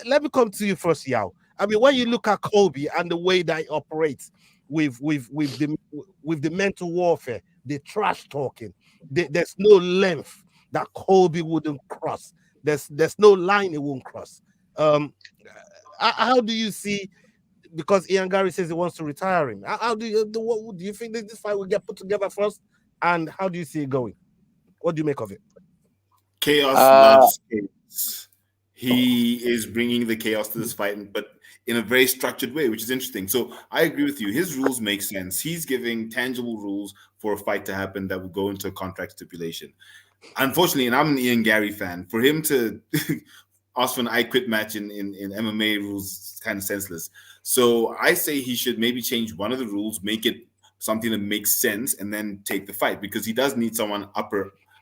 Let me come to you first, Yao. I mean, when you look at Colby and the way that he operates with the mental warfare, the trash talking, there's no length that Colby wouldn't cross. There's no line he won't cross. How do you see? Because Ian Garry says he wants to retire him. How do you think that this fight will get put together first? And how do you see it going? What do you make of it? Chaos loves chaos. He is bringing the chaos to this fight, but in a very structured way, which is interesting. So I agree with you. His rules make sense. He's giving tangible rules for a fight to happen that would go into a contract stipulation. Unfortunately, and I'm an Ian Garry fan, for him to ask for an I quit match in MMA rules is kind of senseless. So I say he should maybe change one of the rules, make it something that makes sense, and then take the fight, because he does need someone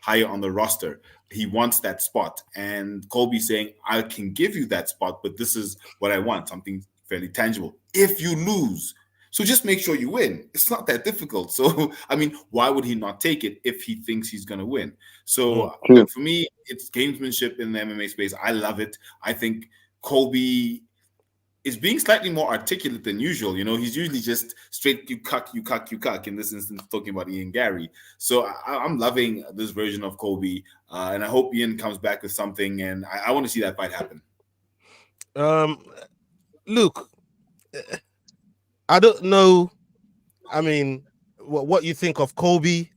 higher on the roster. He wants that spot. And Colby saying, I can give you that spot, but this is what I want, something fairly tangible. If you lose, So just make sure you win. It's not that difficult. So, I mean, why would he not take it if he thinks he's going to win? So, look, for me, it's gamesmanship in the MMA space. I love it. I think Colby is being slightly more articulate than usual. You know, he's usually just straight, you cuck. In this instance, talking about Ian Gary. So I'm loving this version of Colby. And I hope Ian comes back with something. And I want to see that fight happen. Look, I don't know. I mean, what you think of Colby,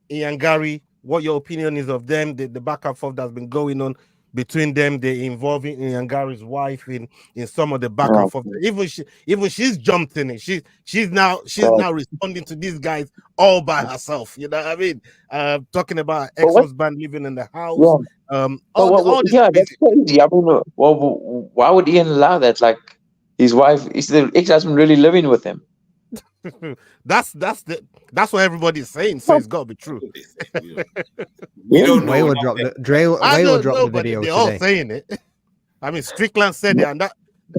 Ian Gary, what your opinion is of them, the back and forth that's been going on between them, they're involving Ian Gary's wife in some of the back and forth. Even she's jumped in it. She's now responding to these guys all by herself. You know what I mean? Talking about ex-husband living in the house. That's crazy. I mean, well, why would Ian allow that? Like, his wife, is the ex-husband really living with him? That's what everybody's saying, so it's got to be true. Waylo dropped the video they're today. all saying it. I mean, Strickland said it, and that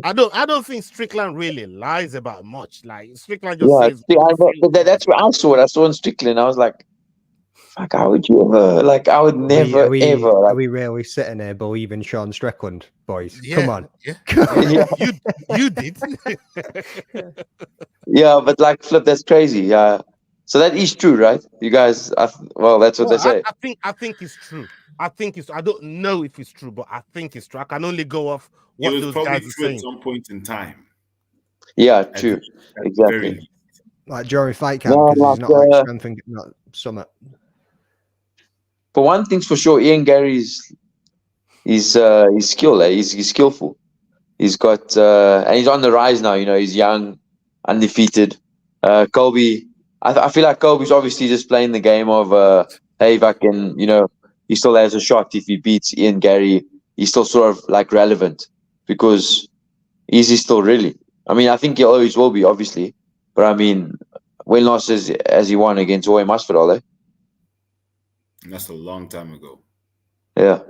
I don't think Strickland really lies about much. Like, Strickland just says. That's what I saw. I saw in Strickland. I was like, fuck, how would you ever? Like, I would never ever. Like, are we really sitting there believing Sean Strickland, boys? Yeah, come on. Yeah. You did. Yeah, but like, flip, that's crazy. So that is true, right? You guys, that's what they say. I think it's true. I don't know if it's true, but I think it's true. I can only go off what those guys are saying. At some point in time. Yeah, true. Exactly. Like during fight camp, because he's not like strength, not summit. But one thing's for sure, Ian Gary's he's skilled. He's skillful. He's got and he's on the rise now. You know, he's young, undefeated. Colby, I feel like Colby's obviously just playing the game of hey, if I can, you know, he still has a shot if he beats Ian Gary. He's still sort of like relevant because is he still really? I mean, I think he always will be, obviously. But I mean, when last has he won against Roy Masvidal? That's a long time ago. Yeah,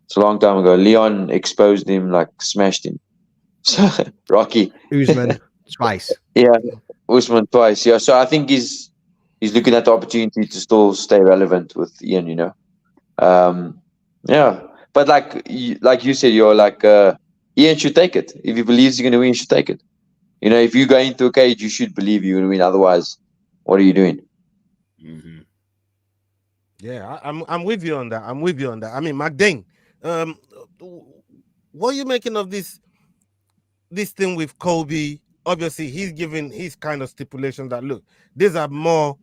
it's a long time ago. Leon exposed him, like smashed him. So Rocky. Usman twice. Yeah, Usman twice. Yeah, so I think he's looking at the opportunity to still stay relevant with Ian. You know, yeah. But like you said, you're like Ian should take it. If he believes you're going to win, he should take it. You know, if you go into a cage, you should believe you're going to win. Otherwise, what are you doing? Mm-hmm. Yeah, I'm with you on that. I mean, McDane, what are you making of this thing with Colby? Obviously, he's giving his kind of stipulations that look, these are more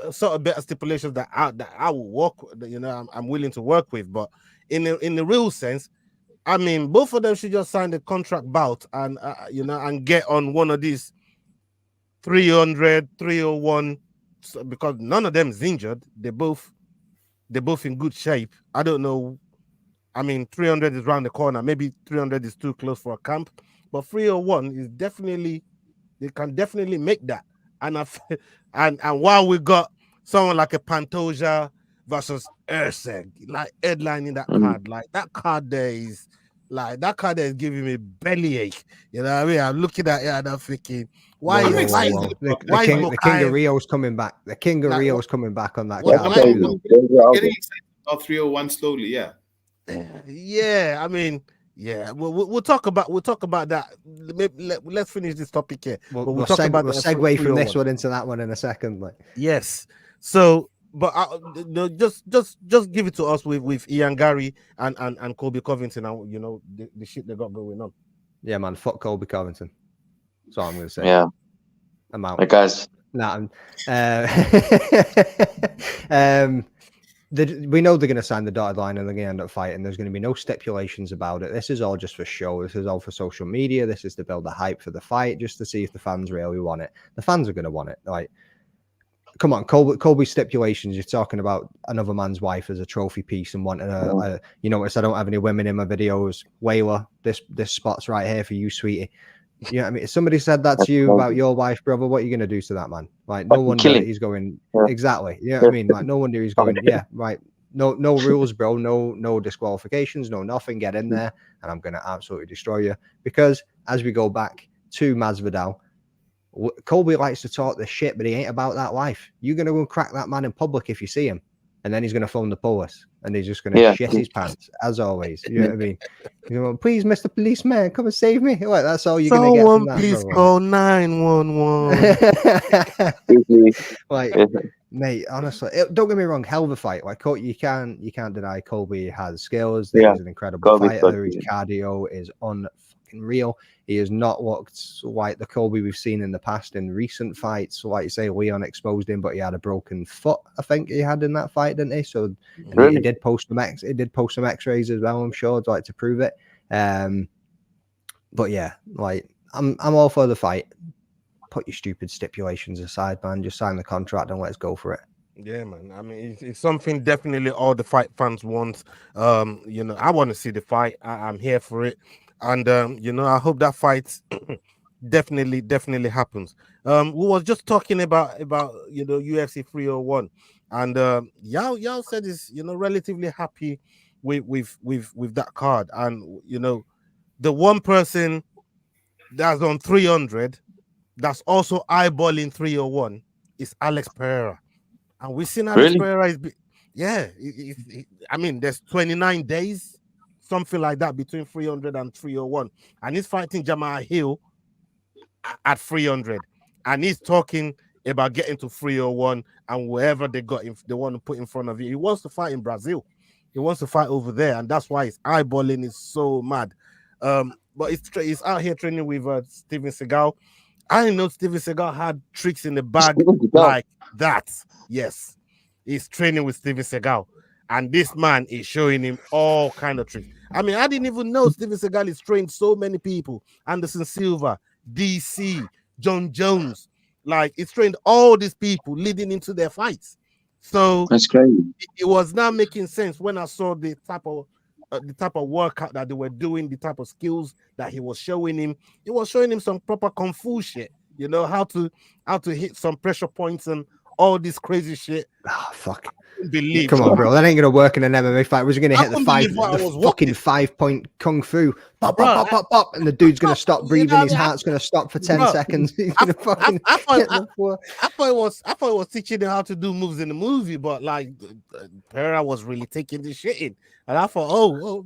sort of better stipulations that I will work with, you know, I'm willing to work with. But in the real sense, I mean, both of them should just sign the contract bout and you know, and get on one of these 300, 301. Because none of them is injured, they're both in good shape. I don't know. I mean, 300 is around the corner. Maybe 300 is too close for a camp, but 301 is definitely, they can definitely make that. And and while we got someone like a Pantoja versus Erceg, like headlining that card, like that card there is giving me bellyache. You know what I mean? I'm looking at it and I'm thinking, the King of Rio's coming back. The King of Rio's coming back on that card. Getting excited about 301 slowly, yeah. Yeah, I mean, yeah, we'll talk about that. Let's finish this topic here. We'll segue from this one into that one in a second. Like, yes. So, but no, just give it to us with Ian Gary and Colby Covington and you know the shit they got going on. Yeah, man, fuck Colby Covington. That's all I'm going to say. Yeah, I'm out. Hey guys. Nah, we know they're going to sign the dotted line and they're going to end up fighting. There's going to be no stipulations about it. This is all just for show. This is all for social media. This is to build the hype for the fight, just to see if the fans really want it. The fans are going to want it. Like, come on, Colby stipulations. You're talking about another man's wife as a trophy piece and wanting a you notice I don't have any women in my videos. Layla, this spot's right here for you, sweetie. You know what I mean? If somebody said that to you about your wife, brother, what are you going to do to that man? Like, no wonder he's going, exactly. You know what I mean? Like, no wonder he's going, yeah, right. No rules, bro. No disqualifications, no nothing. Get in there and I'm going to absolutely destroy you. Because as we go back to Masvidal, Colby likes to talk the shit, but he ain't about that life. You're going to go and crack that man in public if you see him. And then he's going to phone the police and he's just going to shit his pants, as always. You know what I mean? You know, please, Mr. Policeman, come and save me. Like, that's all you're going to get from that. Please call 911. Like, mate, honestly, don't get me wrong. Hell of a fight. Like, you can't deny Colby has skills. He's an incredible fighter. His cardio is unfucking real. He has not looked like the Colby we've seen in the past in recent fights. So, like you say, Leon exposed him, but he had a broken foot. I think he had in that fight, didn't he? So, and he did post some X-rays as well. I'm sure, to prove it. But yeah, like I'm all for the fight. Put your stupid stipulations aside, man. Just sign the contract and let's go for it. Yeah, man. I mean, it's something definitely all the fight fans want. You know, I want to see the fight. I'm here for it. And you know, I hope that fight definitely happens. We was just talking about you know, UFC 301, and Yao said is, you know, relatively happy with that card. And you know, the one person that's on 300 that's also eyeballing 301 is Alex Pereira, and we've seen Alex Pereira is I mean, there's 29 days, something like that, between 300 and 301, and he's fighting Jamal Hill at 300, and he's talking about getting to 301 and wherever they want to put in front of you. He wants to fight in Brazil. He wants to fight over there, and that's why his eyeballing is so mad. But he's out here training with Steven Seagal. I didn't know Steven Seagal had tricks in the bag like that. Yes, he's training with Steven Seagal, and this man is showing him all kind of tricks. I mean, I didn't even know Steven Seagal is trained so many people: Anderson Silva, DC, Jon Jones. Like, it's trained all these people leading into their fights. So that's crazy. It was now making sense when I saw the type of workout that they were doing, the type of skills that he was showing him. He was showing him some proper kung fu shit, you know, how to hit some pressure points and all this crazy shit. Oh, fuck. Believe. Come on, bro. That ain't gonna work in an MMA fight. We're going to hit the fucking 5-point kung fu. Pop, pop, pop, pop, pop, and the dude's gonna stop breathing. His heart's gonna stop for 10 seconds. He's gonna fucking. I thought it was teaching him how to do moves in the movie, but like Pereira was really taking this shit in, and I thought,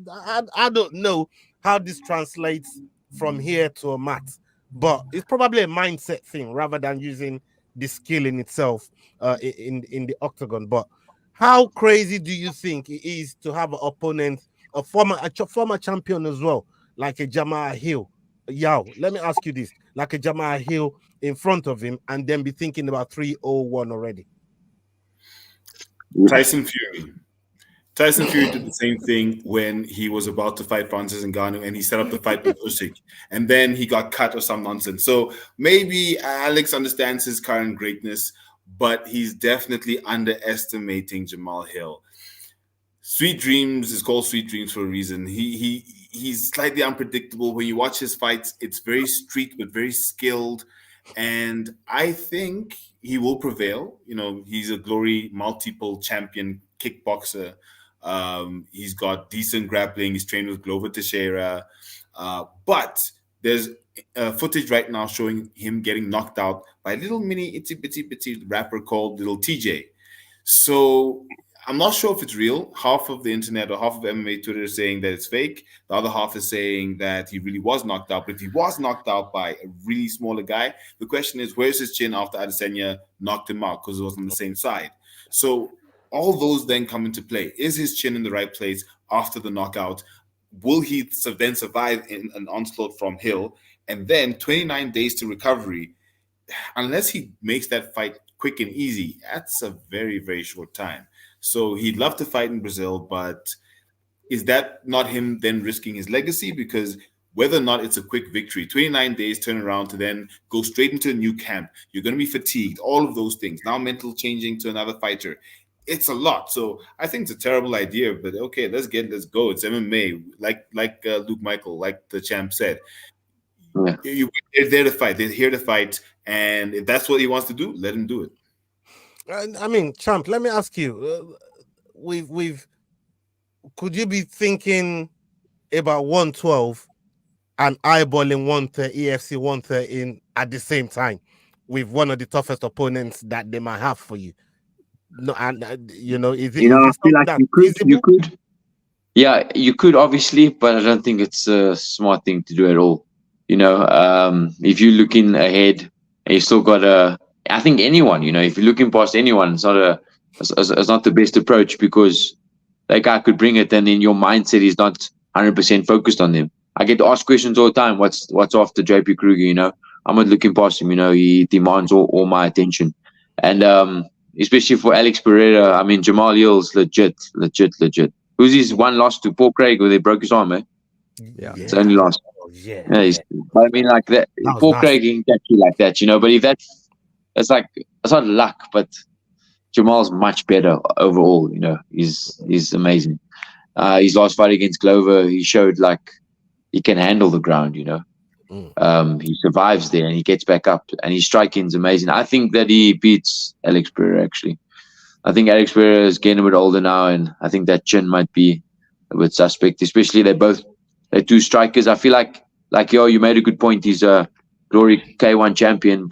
I don't know how this translates from here to a mat, but it's probably a mindset thing rather than using the skill in itself in the octagon. But how crazy do you think it is to have an opponent, a former champion as well, like a Jamal Hill? Yao, let me ask you this: like a Jamal Hill in front of him, and then be thinking about 301 already. Tyson Fury did the same thing when he was about to fight Francis Ngannou, and he set up the fight with Usyk, and then he got cut or some nonsense. So maybe Alex understands his current greatness, but he's definitely underestimating Jamal Hill. Sweet Dreams is called Sweet Dreams for a reason. He's slightly unpredictable. When you watch his fights, it's very street but very skilled, and I think he will prevail. You know, he's a Glory multiple champion kickboxer. He's got decent grappling. He's trained with Glover Teixeira, but there's footage right now showing him getting knocked out by a little mini itsy bitsy rapper called Little TJ. So I'm not sure if it's real. Half of the internet or half of MMA Twitter is saying that it's fake. The other half is saying that he really was knocked out. But if he was knocked out by a really smaller guy, the question is, where's his chin after Adesanya knocked him out, because it was on the same side? So all those then come into play. Is his chin in the right place after the knockout? Will he then survive in an onslaught from Hill? And then 29 days to recovery. Unless he makes that fight quick and easy, that's a very, very short time. So he'd love to fight in Brazil, but is that not him then risking his legacy? Because whether or not it's a quick victory, 29 days turn around to then go straight into a new camp, you're going to be fatigued, all of those things. Now mental changing to another fighter. It's a lot. So I think it's a terrible idea, but okay, let's go. It's MMA, like Luke Michael, like the champ said. Yeah. They're there to fight. They're here to fight, and if that's what he wants to do, let him do it. I mean, champ, let me ask you: could you be thinking about 112 and eyeballing 130 EFC 113 at the same time with one of the toughest opponents that they might have for you. No, and is it? I feel like you feasible? could. Yeah, you could obviously, but I don't think it's a smart thing to do at all. If you're looking ahead and you still got I think anyone, if you're looking past anyone, it's not the best approach, because that guy could bring it, and then your mindset is not 100% focused on them. I get to ask questions all the time. What's after JP Kruger? I'm not looking past him. He demands all my attention, and especially for Alex Pereira. I mean, Jamal Hill's legit. Who's his one loss to Paul Craig where they broke his arm, man? Yeah. It's only loss. Yeah. But I mean, like that. Paul Craig can catch you like that, But if it's not luck, but Jamal's much better overall. He's amazing. His last fight against Glover, he showed like he can handle the ground. He survives there and he gets back up, and his striking's amazing. I think that he beats Alex Pereira, actually. I think Alex Pereira is getting a bit older now, and I think that chin might be a bit suspect, especially they're two strikers. I feel like you made a good point. He's a Glory K1 champion,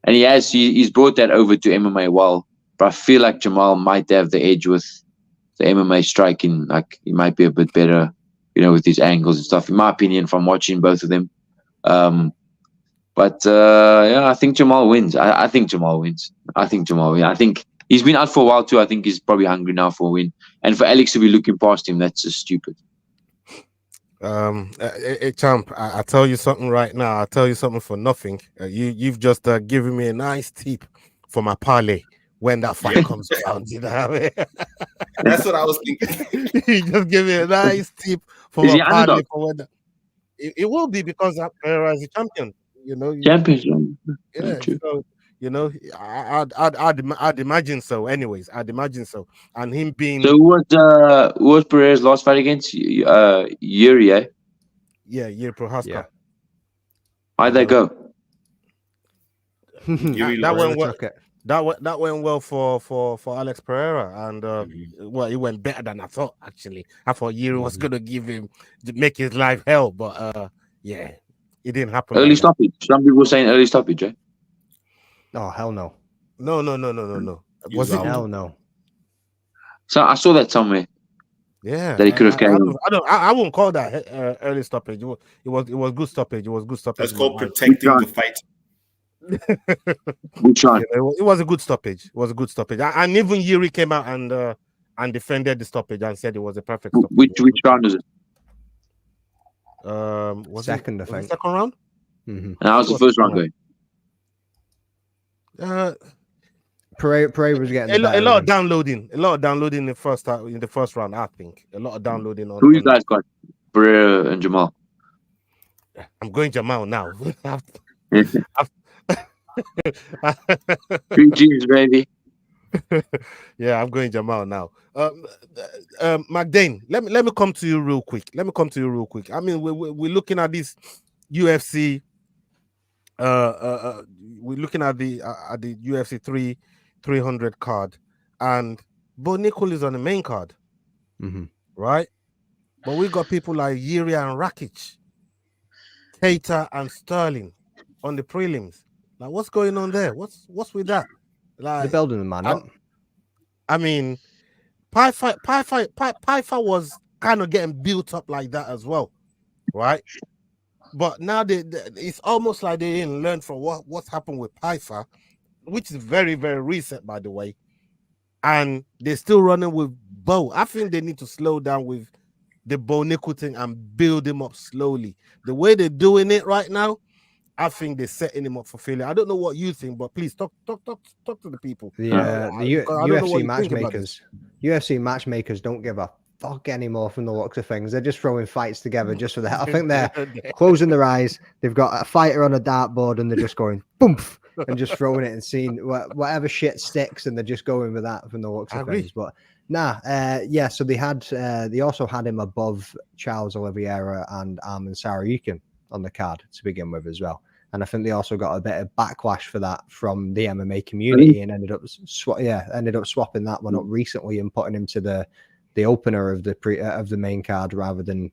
and he's brought that over to MMA well, but I feel like Jamal might have the edge with the MMA striking. Like, he might be a bit better, with his angles and stuff, in my opinion, from watching both of them. I think Jamal wins. I think Jamal wins. I think he's been out for a while too. I think he's probably hungry now for a win. And for Alex to be looking past him, that's just stupid. Champ, I tell you something right now. I'll tell you something for nothing. You've just given me a nice tip for my parlay when that fight comes around. You know what I mean? That's what I was thinking. You just give me a nice tip for my parlay for when it will be, because Pereira is a champion. Champion. Yeah. So, I'd imagine so. Anyways, I'd imagine so. And him being. So who was Pereira's last fight against? Yuri, eh? Yeah, Yuri Prohaska. Yeah. How'd that go? That went well for Alex Pereira, and it went better than I thought. Actually, I thought Yuri was gonna make his life hell, but it didn't happen. Early stoppage. Some people were saying early stoppage, eh? Oh, hell no. No. Was it? Hell no. So I saw that somewhere. Yeah, that he could have carried on. I wouldn't call that early stoppage. It was good stoppage. It was good stoppage. That's called protecting the fight. Good shot. It was a good stoppage. And even Yuri came out and defended the stoppage and said it was a perfect stoppage. Which round was it? Was second, it, I think. Second round. Mm-hmm. And how was the first round going? Pereira was getting a lot of downloading. In the first round. I think a lot of downloading. Who you guys got? Pereira and Jamal. I'm going Jamal now. 3 G's, baby. Yeah, I'm going Jamal now. McDane, let me come to you real quick. I mean, we're looking at this UFC. We're looking at the UFC 300 card, and Bo Nickel is on the main card, right? But we got people like Yuri and Rakic, Keita and Sterling on the prelims. Like, what's going on there? What's with that? Like, they're building the man up. I mean, Pfeiffer was kind of getting built up like that as well, right? But now it's almost like they didn't learn from what's happened with Pfeiffer, which is very, very recent, by the way. And they're still running with Bo. I think they need to slow down with the Bo Nickel thing and build him up slowly. The way they're doing it right now, I think they're setting him up for failure. I don't know what you think, but please talk to the people. Yeah, the UFC matchmakers don't give a fuck anymore from the looks of things. They're just throwing fights together just for that. I think they're closing their eyes. They've got a fighter on a dartboard and they're just going boom and just throwing it and seeing whatever shit sticks, and they're just going with that from the looks of things. But so they also had him above Charles Oliveira and Arman Tsarukyan on the card to begin with as well. And I think they also got a bit of backlash for that from the MMA community and ended up swapping that one up recently and putting him to the opener of the main card rather than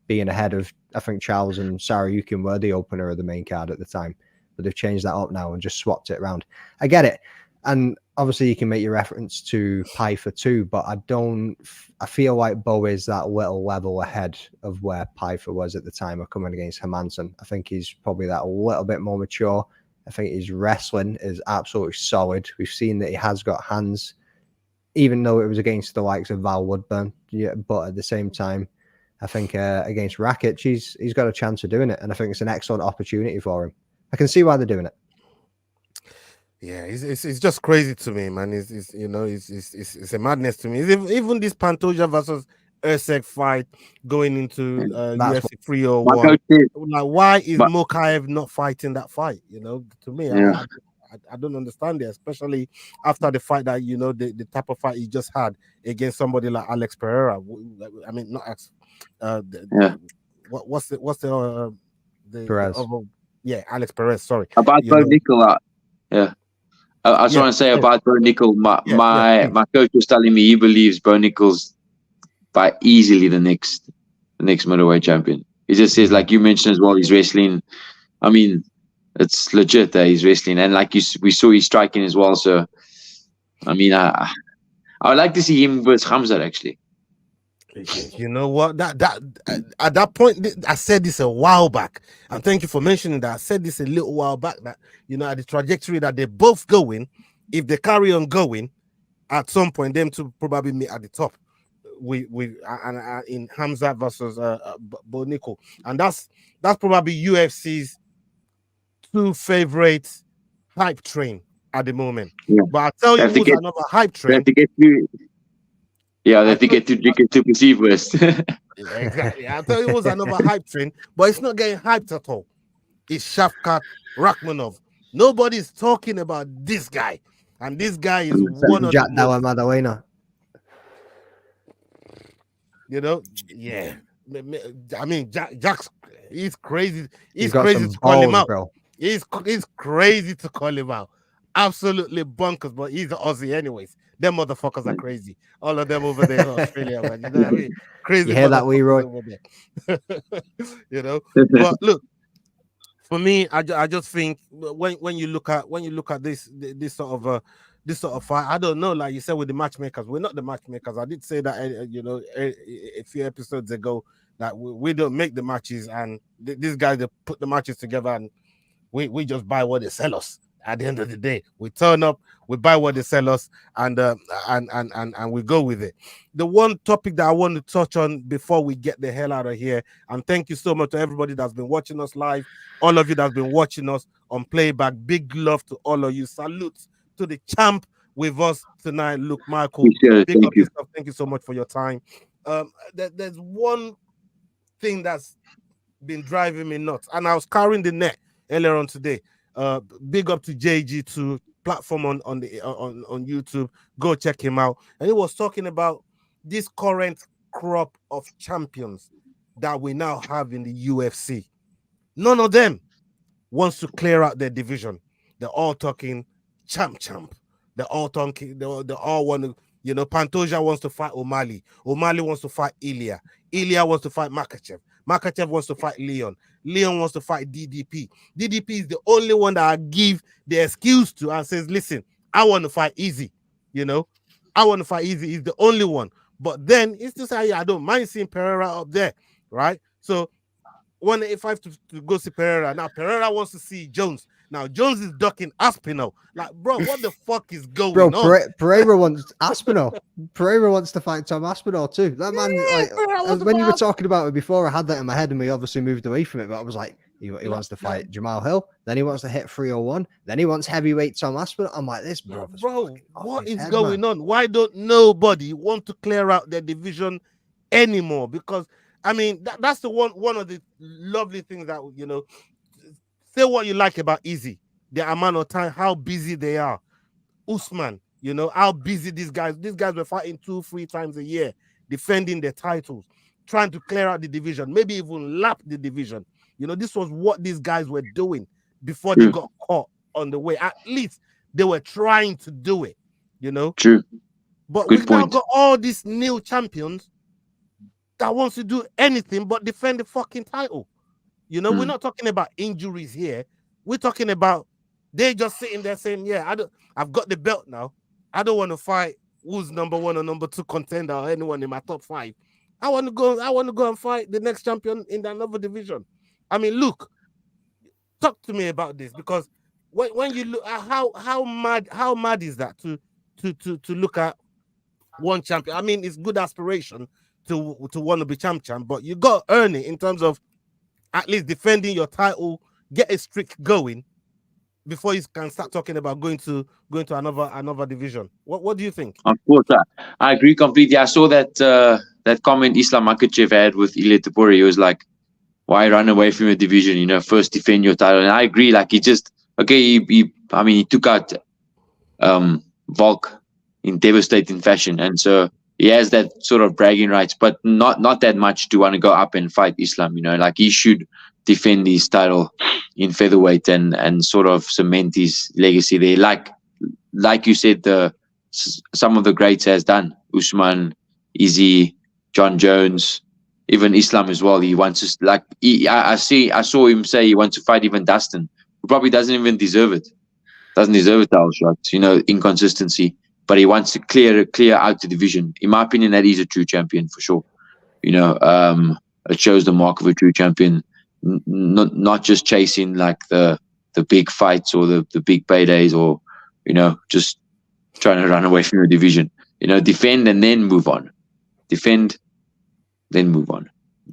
being ahead of, I think Charles and Tsarukyan were the opener of the main card at the time. but they've changed that up now and just swapped it around. I get it. And obviously you can make your reference to Pyfer too, but I feel like Bo is that little level ahead of where Pyfer was at the time of coming against Hermansson. I think he's probably that a little bit more mature. I think his wrestling is absolutely solid. We've seen that he has got hands, even though it was against the likes of Val Woodburn. Yeah, but at the same time, I think against Rakic, he's got a chance of doing it, and I think it's an excellent opportunity for him. I can see why they're doing it. Yeah, it's just crazy to me, man. It's a madness to me. Even this Pantoja versus Usyk fight going into UFC 301. Like, why is Mokaev not fighting that fight? To me, I don't understand it, especially after the fight that the type of fight he just had against somebody like Alex Pereira. I mean, not what's the Perez? Alex Perez. Sorry, about Nicola. Yeah. I just want to say about Bo Nickel, my coach was telling me he believes Bo Nickel's by easily the next middleweight champion. He just says, like you mentioned as well, he's wrestling. I mean, it's legit that he's wrestling, and like we saw he's striking as well. So, I mean, I would like to see him versus Khamzat actually. You know what? That at that point, I said this a while back, and thank you for mentioning that. I said this a little while back that at the trajectory that they're both going, if they carry on going, at some point, them two probably meet at the top. In Khamzat versus Bo Nickel, and that's probably UFC's two favorite hype train at the moment. Yeah. But I'll tell you who's another hype train. They have to get to Dricus du Plessis first. Exactly. I'll tell you who's another hype train, but it's not getting hyped at all. It's Shavkat Rakhmonov. Nobody's talking about this guy. And this guy is one of the Madalena. Yeah. I mean, Jack's he's crazy. He's crazy to call him out. Bro. He's crazy to call him out. Absolutely bonkers, but he's an Aussie anyways. Them motherfuckers are crazy. All of them over there in Australia, man. You know what I mean? Crazy. You hear that, Leroy? But look, for me, I just think when you look at this sort of fight, I don't know. Like you said with the matchmakers, we're not the matchmakers. I did say that a few episodes ago that we don't make the matches, and these guys they put the matches together, and we just buy what they sell us. At the end of the day, we turn up, we buy what they sell us, and we go with it. The one topic that I want to touch on before we get the hell out of here, and thank you so much to everybody that's been watching us live, all of you that's been watching us on playback. Big love to all of you. Salutes to the champ with us tonight, Luke Michael. Big up yourself. Thank you so much for your time. There's one thing that's been driving me nuts, and I was carrying the net earlier on today. Big up to JG2 platform on YouTube. Go check him out. And he was talking about this current crop of champions that we now have in the UFC. None of them wants to clear out their division. They're all talking champ. They're all talking. They all want to. Pantoja wants to fight O'Malley. O'Malley wants to fight Ilya. Ilya wants to fight Makachev. Makachev wants to fight Leon. Leon wants to fight DDP. DDP is the only one that I give the excuse to and says, listen, I want to fight easy. I want to fight easy. He's the only one. But then it's just like, I don't mind seeing Pereira up there, right? So 185 to go see Pereira. Now Pereira wants to see Jones. Now Jones is ducking Aspinall. Like, bro, what the fuck is going on? Pereira wants Aspinall. Pereira wants to fight Tom Aspinall too. That man, when you were talking about it before, I had that in my head, and we obviously moved away from it. But I was like, he wants to fight Jamal Hill. Then he wants to hit 301. Then he wants heavyweight Tom Aspinall. I'm like, this bro, what is going on? Why don't nobody want to clear out their division anymore? Because I mean, that's the one of the lovely things that say what you like about Easy, the amount of time, how busy they are. Usman, how busy these guys were fighting 2-3 times a year, defending their titles, trying to clear out the division, maybe even lap the division. This was what these guys were doing before they got caught on the way. At least they were trying to do it, True. But we've now got all these new champions that wants to do anything but defend the fucking title. We're not talking about injuries here. We're talking about they just sitting there saying, "Yeah, I've got the belt now. I don't want to fight who's number 1 or number 2 contender or anyone in my top 5. I want to go and fight the next champion in another division." I mean, look, talk to me about this, because when you look at how mad is that to look at one champion. I mean, it's good aspiration to want to be champion, but you got to earn it in terms of at least defending your title, get a streak going before you can start talking about going to another division. What do you think? Of course, I agree completely. I saw that comment Islam Makhachev had with Ilia Topuria. He was like, "Why run away from your division? You know, first defend your title." And I agree. Like, he took out Volk in devastating fashion, and so he has that sort of bragging rights, but not that much to want to go up and fight Islam. You know, like, he should defend his title in featherweight and sort of cement his legacy there. Like you said, some of the greats has done. Usman, Izzy, Jon Jones, even Islam as well. He wants to, I saw him say he wants to fight even Dustin, who probably doesn't even deserve it. Doesn't deserve a title shot. You know, inconsistency. But he wants to clear out the division. In my opinion, that is a true champion for sure. You know, it shows the mark of a true champion. Not just chasing like the big fights or the big paydays, or, you know, just trying to run away from your division. You know, defend and then move on. Defend, then move on.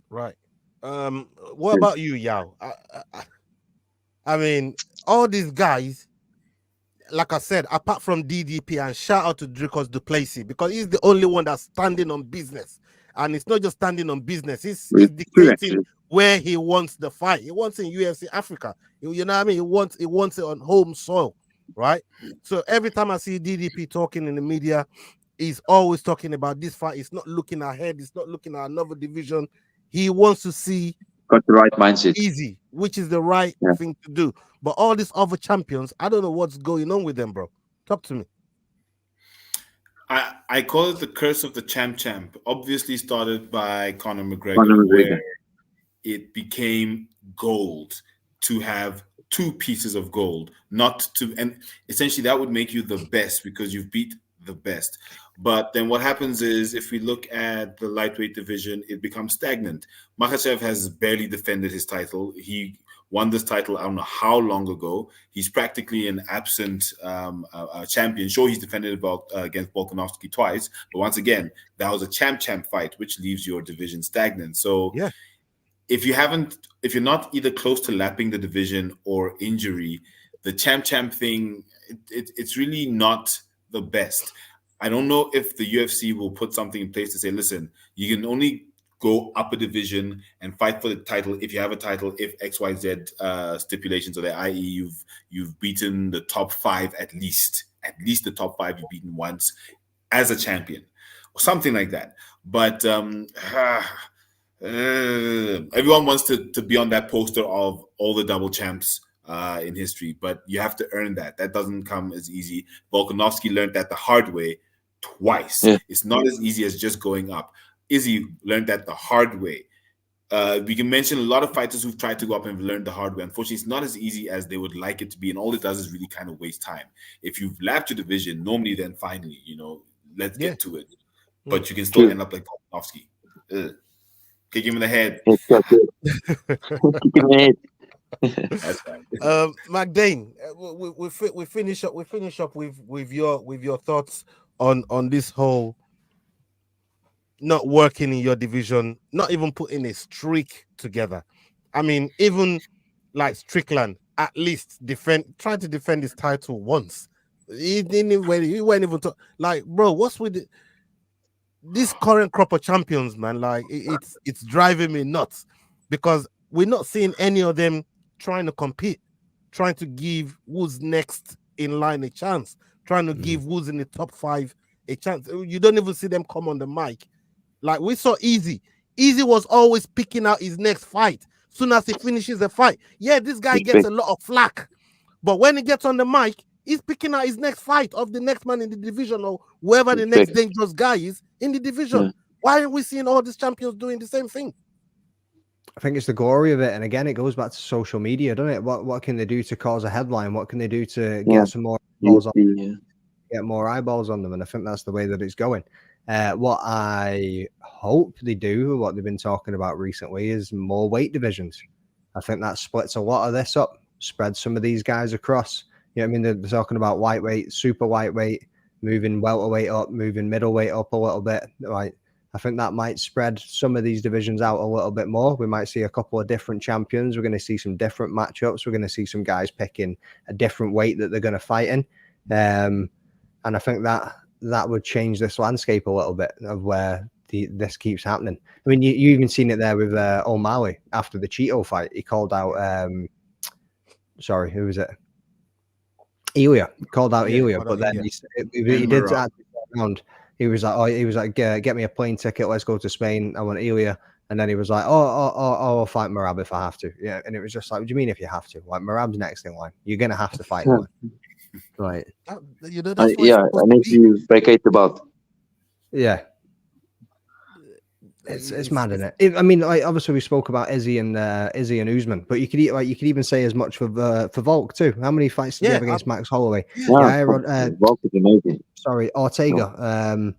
Right. What about you, Yao? I mean, all these guys, like I said, apart from DDP, and shout out to Dricus du Plessis, because he's the only one that's standing on business. And it's not just standing on business, he's dictating where he wants the fight. He wants it in UFC Africa. You know what I mean? He wants it on home soil, right? So every time I see DDP talking in the media, he's always talking about this fight. He's not looking ahead. He's not looking at another division. He wants to see got the right mindset, easy, which is the right thing to do. But all these other champions, I don't know what's going on with them, bro. Talk to me. I call it the curse of the champ. Obviously started by Conor McGregor, where it became gold to have 2 pieces of gold, and essentially that would make you the best because you've beat the best. But then what happens is, if we look at the lightweight division, it becomes stagnant. Makhachev has barely defended his title. He won this title I don't know how long ago. He's practically an absent champion. Sure, he's defended against Volkanovski twice, but once again, that was a champ fight, which leaves your division stagnant. So yeah, if you're not either close to lapping the division or injury, the champ thing, it's really not the best. I don't know if the UFC will put something in place to say, listen, you can only go up a division and fight for the title if you have a title, if XYZ stipulations are there, i.e. you've beaten the top 5 at least the top 5 you've beaten once as a champion or something like that. But everyone wants to be on that poster of all the double champs in history, but you have to earn that. That doesn't come as easy. Volkanovski learned that the hard way twice. Yeah. It's not as easy as just going up. Izzy learned that the hard way. We can mention a lot of fighters who've tried to go up and learn the hard way. Unfortunately, it's not as easy as they would like it to be, and all it does is really kind of waste time. If you've lapped your division, normally then finally, let's get to it. But you can still end up like Volkanovski. Kick him in the head. Kick him in the head. That's fine. McDane, we finish up with your thoughts on this whole not working in your division, not even putting a streak together. I mean, even like Strickland, at least trying to defend his title once. He went even to, like, bro, what's with this current crop of champions, man? Like, it's driving me nuts, because we're not seeing any of them trying to compete, trying to give who's next in line a chance, trying to give who's in the top 5 a chance. You don't even see them come on the mic. Like we saw Easy. Easy was always picking out his next fight. Soon as he finishes the fight, yeah, this guy gets a lot of flack. But when he gets on the mic, he's picking out his next fight of the next man in the division, or whoever the next dangerous guy is in the division. Why aren't we seeing all these champions doing the same thing? I think it's the glory of it. And again, it goes back to social media, doesn't it? What can they do to cause a headline? What can they do to get some more eyeballs on, get more eyeballs on them? And I think that's the way that it's going. What I hope they do, what they've been talking about recently, is more weight divisions. I think that splits a lot of this up, spreads some of these guys across. You know what I mean? They're talking about lightweight, super lightweight, moving welterweight up, moving middleweight up a little bit. Right. I think that might spread some of these divisions out a little bit more. We might see a couple of different champions. We're going to see some different matchups. We're going to see some guys picking a different weight that they're going to fight in. And I think that would change this landscape a little bit of where this keeps happening. I mean, you even seen it there with O'Malley after the Cheeto fight. He called out, sorry, who was it? Elia. He called out Elia, but then he did actually around. He was like, get me a plane ticket. Let's go to Spain. I want Elia. And then he was like, I'll fight Merab if I have to. Yeah. And it was just like, what do you mean if you have to? Like, Merab's next in line. You're going to have to fight him. Right. You know, that's and if you vacate the belt. Yeah. It's mad, isn't it? I mean, like, obviously we spoke about Izzy and Usman, but you could even say as much for Volk too. How many fights did he have against Max Holloway? Volk is amazing. Sorry, Ortega.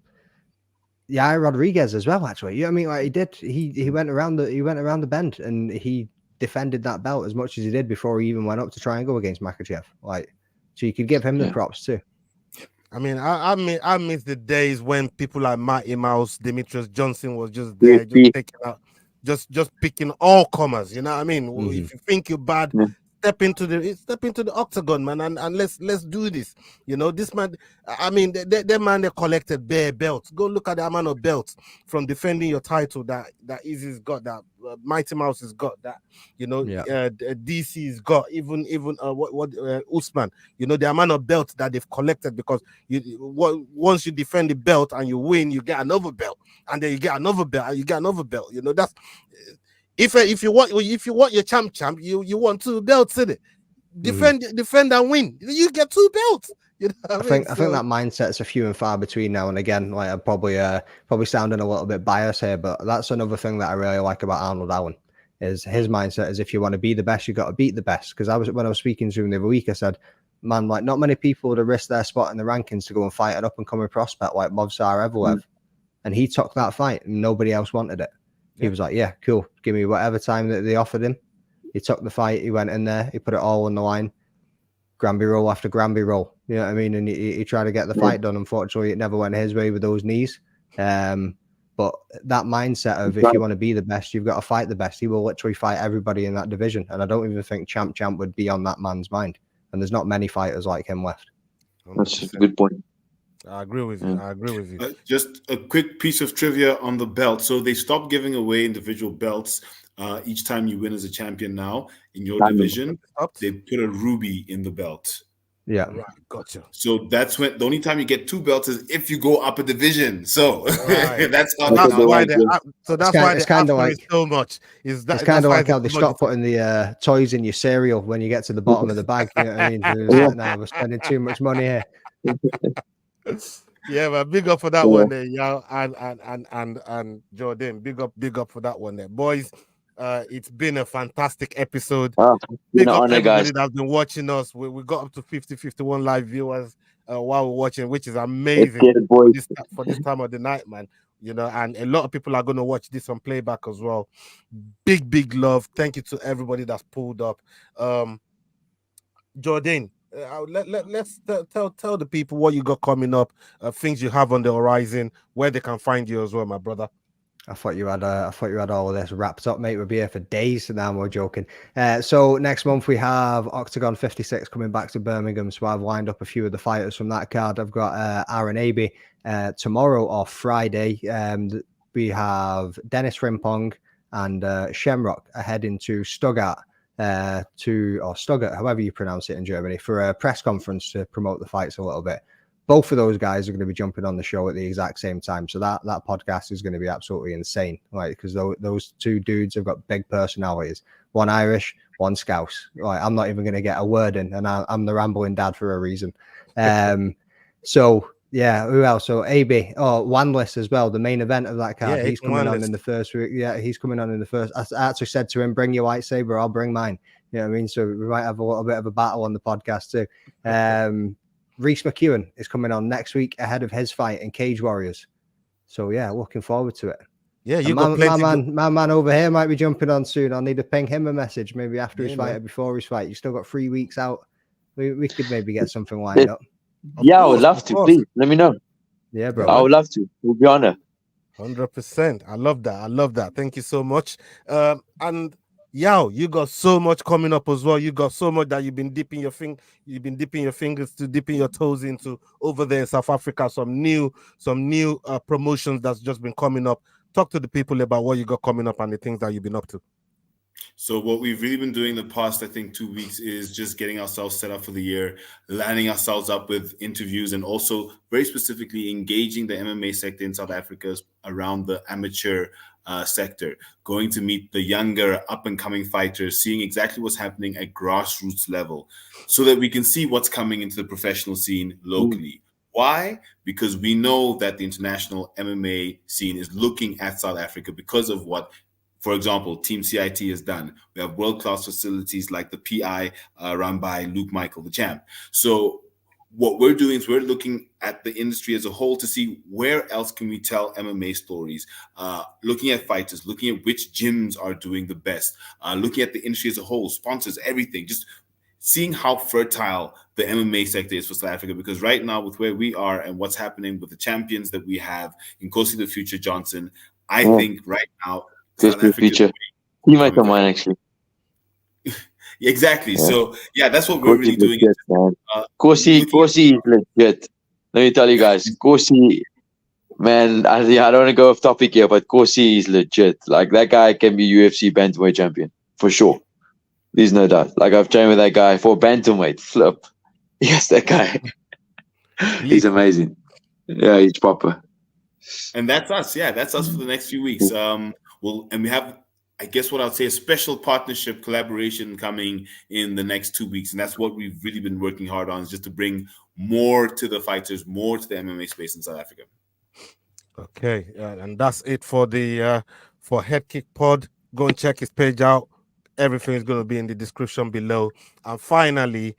Rodriguez as well. Actually, you know what I mean? Like, he did. He went around the bend and he defended that belt as much as he did before he even went up to try and go against Makhachev. Like, so you could give him the props too. I mean, I miss the days when people like Mighty Mouse, Demetrius Johnson was just there, just taking out, just picking all comers. You know what I mean? If you think you're bad, step into the octagon, man, and let's do this. You know, this man. I mean, that man, they collected bare belts. Go look at the amount of belts from defending your title that Izzy's got, that Mighty Mouse has got, that DC's got, even Usman. You know, the amount of belts that they've collected, because once you defend the belt and you win, you get another belt, and then you get another belt, and you get another belt. You know, that's. If you want your champ, you want 2 belts in it. Defend and win. You get 2 belts. You know I think that mindset's a few and far between now and again. Like, I'm probably sounding a little bit biased here, but that's another thing that I really like about Arnold Allen, is his mindset is, if you want to be the best, you got to beat the best. Because when I was speaking to him the other week, I said, man, like, not many people would have risked their spot in the rankings to go and fight an up and coming prospect like Movsar Evloev, and he took that fight and nobody else wanted it. He was like, yeah, cool. Give me whatever time that they offered him. He took the fight. He went in there. He put it all on the line. Granby roll after Granby roll. You know what I mean? And he tried to get the fight done. Unfortunately, it never went his way with those knees. But that mindset of, if you want to be the best, you've got to fight the best. He will literally fight everybody in that division. And I don't even think Champ would be on that man's mind. And there's not many fighters like him left. That's a good point. I agree with you. Just a quick piece of trivia on the belt. So they stopped giving away individual belts each time you win as a champion now in your division. They put a ruby in the belt. Yeah. Right, gotcha. So that's when the only time you get 2 belts is if you go up a division. So that's why they kind of like so much. It's kind of like how they stop putting the toys in your cereal when you get to the bottom of the bag. You know what I mean? Now we're spending too much money here. Yeah, but big up for that one there, y'all, and Jordan. Big up for that one there, boys. It's been a fantastic episode. Big up everybody that's been watching us. We got up to 51 live viewers while we're watching, which is amazing for this time of the night, man. You know, and a lot of people are going to watch this on playback as well. Big love. Thank you to everybody that's pulled up. Jordan, let's tell the people what you got coming up, things you have on the horizon, where they can find you as well, my brother. I thought you had all of this wrapped up, mate. We'll be here for days. So now we're joking. So next month we have Octagon 56 coming back to Birmingham. So I've lined up a few of the fighters from that card. I've got Aaron Abbey tomorrow or Friday. We have Dennis Frimpong and Shamrock heading to Stuttgart. Stuttgart, however you pronounce it in Germany, for a press conference to promote the fights a little bit. Both of those guys are going to be jumping on the show at the exact same time. So that podcast is going to be absolutely insane, right? Because those 2 dudes have got big personalities. One Irish, one Scouse. Right? I'm not even going to get a word in, and I'm the rambling dad for a reason. So Yeah, who else? So AB, Wanless as well, the main event of that card. Yeah, He's coming on Wanless. in the first week. Yeah, he's coming on in the first. I actually said to him, bring your lightsaber, I'll bring mine. You know what I mean? So we might have a little bit of a battle on the podcast too. Reese McEwen is coming on next week ahead of his fight in Cage Warriors. So yeah, looking forward to it. Yeah, you got my man over here might be jumping on soon. I'll need to ping him a message maybe after his fight or before his fight. You still got 3 weeks out. We could maybe get something lined up. I would love to. Please let me know. Yeah, bro. I would love to. It would be an honor. 100%. I love that. Thank you so much. And Yao, you got so much coming up as well. You got so much that you've been dipping your fingers to dipping your toes into over there in South Africa. Some new promotions that's just been coming up. Talk to the people about what you got coming up and the things that you've been up to. So what we've really been doing the past, I think, 2 weeks is just getting ourselves set up for the year, lining ourselves up with interviews, and also very specifically engaging the MMA sector in South Africa around the amateur sector, going to meet the younger up-and-coming fighters, seeing exactly what's happening at grassroots level so that we can see what's coming into the professional scene locally. Why? Because we know that the international MMA scene is looking at South Africa because of what, for example, Team CIT has done. We have world-class facilities like the PI run by Luke Michael, the champ. So what we're doing is we're looking at the industry as a whole to see where else can we tell MMA stories, looking at fighters, looking at which gyms are doing the best, looking at the industry as a whole, sponsors, everything, just seeing how fertile the MMA sector is for South Africa. Because right now, with where we are and what's happening with the champions that we have in Kosi the Future Johnson, I think right now, South Africa, he might come on actually. Exactly. Yeah. So yeah, that's what we're really doing. Kosi is legit. Let me tell you guys, Kosi, man, I don't want to go off topic here, but Kosi is legit. Like, that guy can be UFC bantamweight champion for sure. There's no doubt. Like, I've trained with that guy for bantamweight. Flip. Yes, that guy. He's amazing. Yeah, he's proper. And that's us. Yeah, that's us for the next few weeks. And we have, I guess what I'll say, a special partnership collaboration coming in the next 2 weeks. And that's what we've really been working hard on, is just to bring more to the fighters, more to the MMA space in South Africa. Okay. And that's it for the for Head Kick Pod. Go and check his page out. Everything is going to be in the description below. And finally,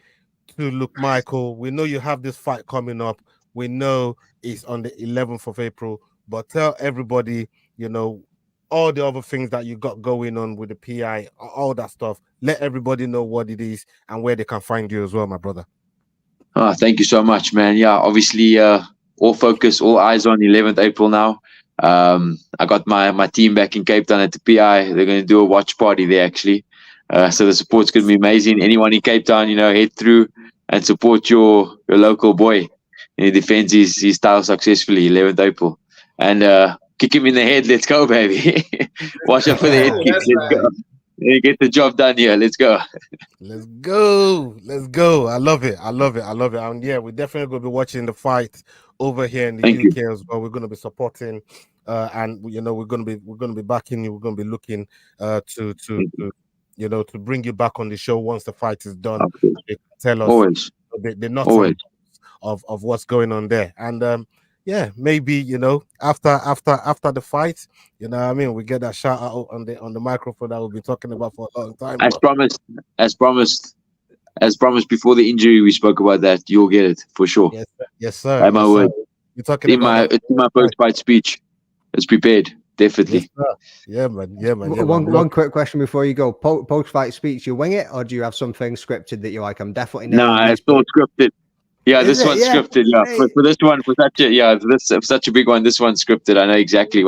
to Luke Michael, we know you have this fight coming up. We know it's on the 11th of April, but tell everybody, you know, all the other things that you got going on with the PI, all that stuff. Let everybody know what it is and where they can find you as well, my brother. Oh, thank you so much, man. Yeah, obviously, all focus, all eyes on 11th April now. I got my team back in Cape Town at the PI. They're going to do a watch party there, actually. So the support's going to be amazing. Anyone in Cape Town, you know, head through and support your local boy. He defends his title successfully, 11th April. And kick him in the head. Let's go, baby. Watch out for the head kicks. Let's go. Get the job done here. Let's go. Let's go. I love it. And yeah, we're definitely going to be watching the fight over here in the UK as well. We're going to be supporting, and you know, we're going to be backing you. We're going to be looking to you know, to bring you back on the show once the fight is done. Okay. They can tell us always they're not of what's going on there. And yeah, maybe, you know, after the fight, you know what I mean, we get that shout out on the microphone that we've been talking about for a long time. As promised before the injury, we spoke about that. You'll get it for sure. Yes, sir. At my word. You're talking in my post-fight speech. It's prepared, definitely. Yes, man. One quick question before you go. Post-fight speech, you wing it, or do you have something scripted that you're like, I'm definitely no, it's all scripted. Yeah, this one's scripted. Yeah, for this one, for such a big one, this one's scripted. I know exactly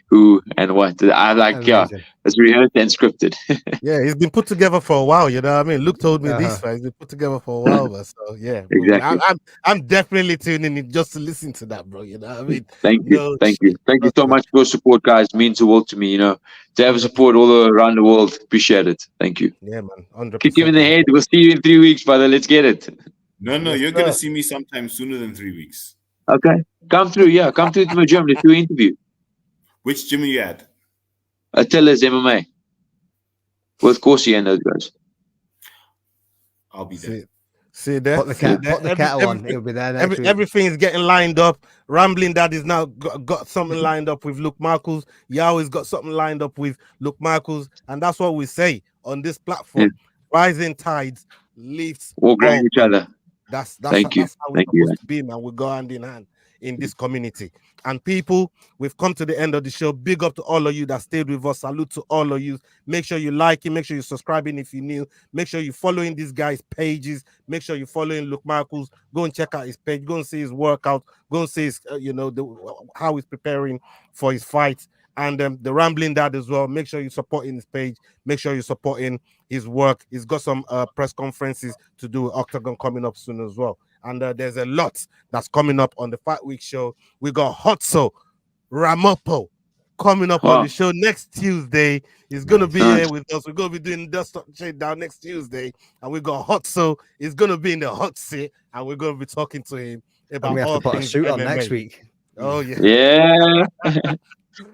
who and what. I like. Amazing. Yeah, it's rehearsed and scripted. Yeah, it's been put together for a while. You know what I mean? Luke told me this. Right? It's been put together for a while. But so yeah, exactly. I'm definitely tuning in just to listen to that, bro. You know what I mean? Thank you so much for your support, guys. It means the world to me. You know, to have support all around the world. Appreciate it. Thank you. Yeah, man. 100%. Kick him in the head. We'll see you in 3 weeks, brother. Let's get it. No, you're going to see me sometime sooner than 3 weeks. Okay. Come through. Yeah, come through to my gym. Let's do an interview. Which gym are you at? Attila's MMA. With Corsi and those guys. I'll be there. See there. Put the kettle on. He'll be there next week. Everything is getting lined up. Rambling Dad is now got something lined up with Luke Marcus. Yahweh's got something lined up with Luke Marcus, and that's what we say on this platform. Yeah. Rising tides lifts all grind each other. That's Thank you. That's how we're supposed to be, man. We go hand in hand in this community. And people, we've come to the end of the show. Big up to all of you that stayed with us. Salute to all of you. Make sure you like it. Make sure you're subscribing if you're new. Make sure you're following these guys' pages. Make sure you're following Luke Marcus. Go and check out his page. Go and see his workout. Go and see his, how he's preparing for his fight. And the Rambling Dad as well. Make sure you're supporting his page. Make sure you're supporting his work. He's got some press conferences to do with Octagon coming up soon as well. And there's a lot that's coming up on the Fight Week show. We got Hotso Ramopo coming up on the show next Tuesday. He's going to be here with us. We're going to be doing Dust Up Shakedown next Tuesday. And we got Hotso. He's going to be in the hot seat. And we're going to be talking to him about and we have all to put a suit MMA. on next week. Oh, yeah. Yeah.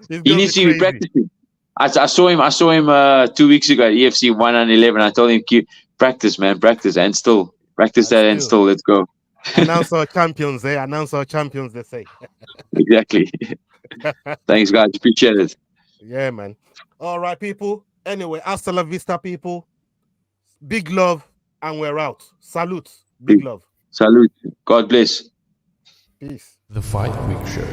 He needs to be practicing. I saw him 2 weeks ago at EFC 111. I told him, practice, man. Practice and still. Practice that and still. Let's go. Announce our champions, eh? Announce our champions, they say. Exactly. Thanks, guys. Appreciate it. Yeah, man. All right, people. Anyway, hasta la vista, people. Big love, and we're out. Salute. Big love. Salute. God bless. Peace. The Fight Week Show.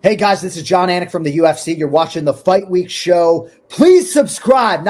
Hey guys, this is John Anik from the UFC. You're watching the Fight Week Show. Please subscribe.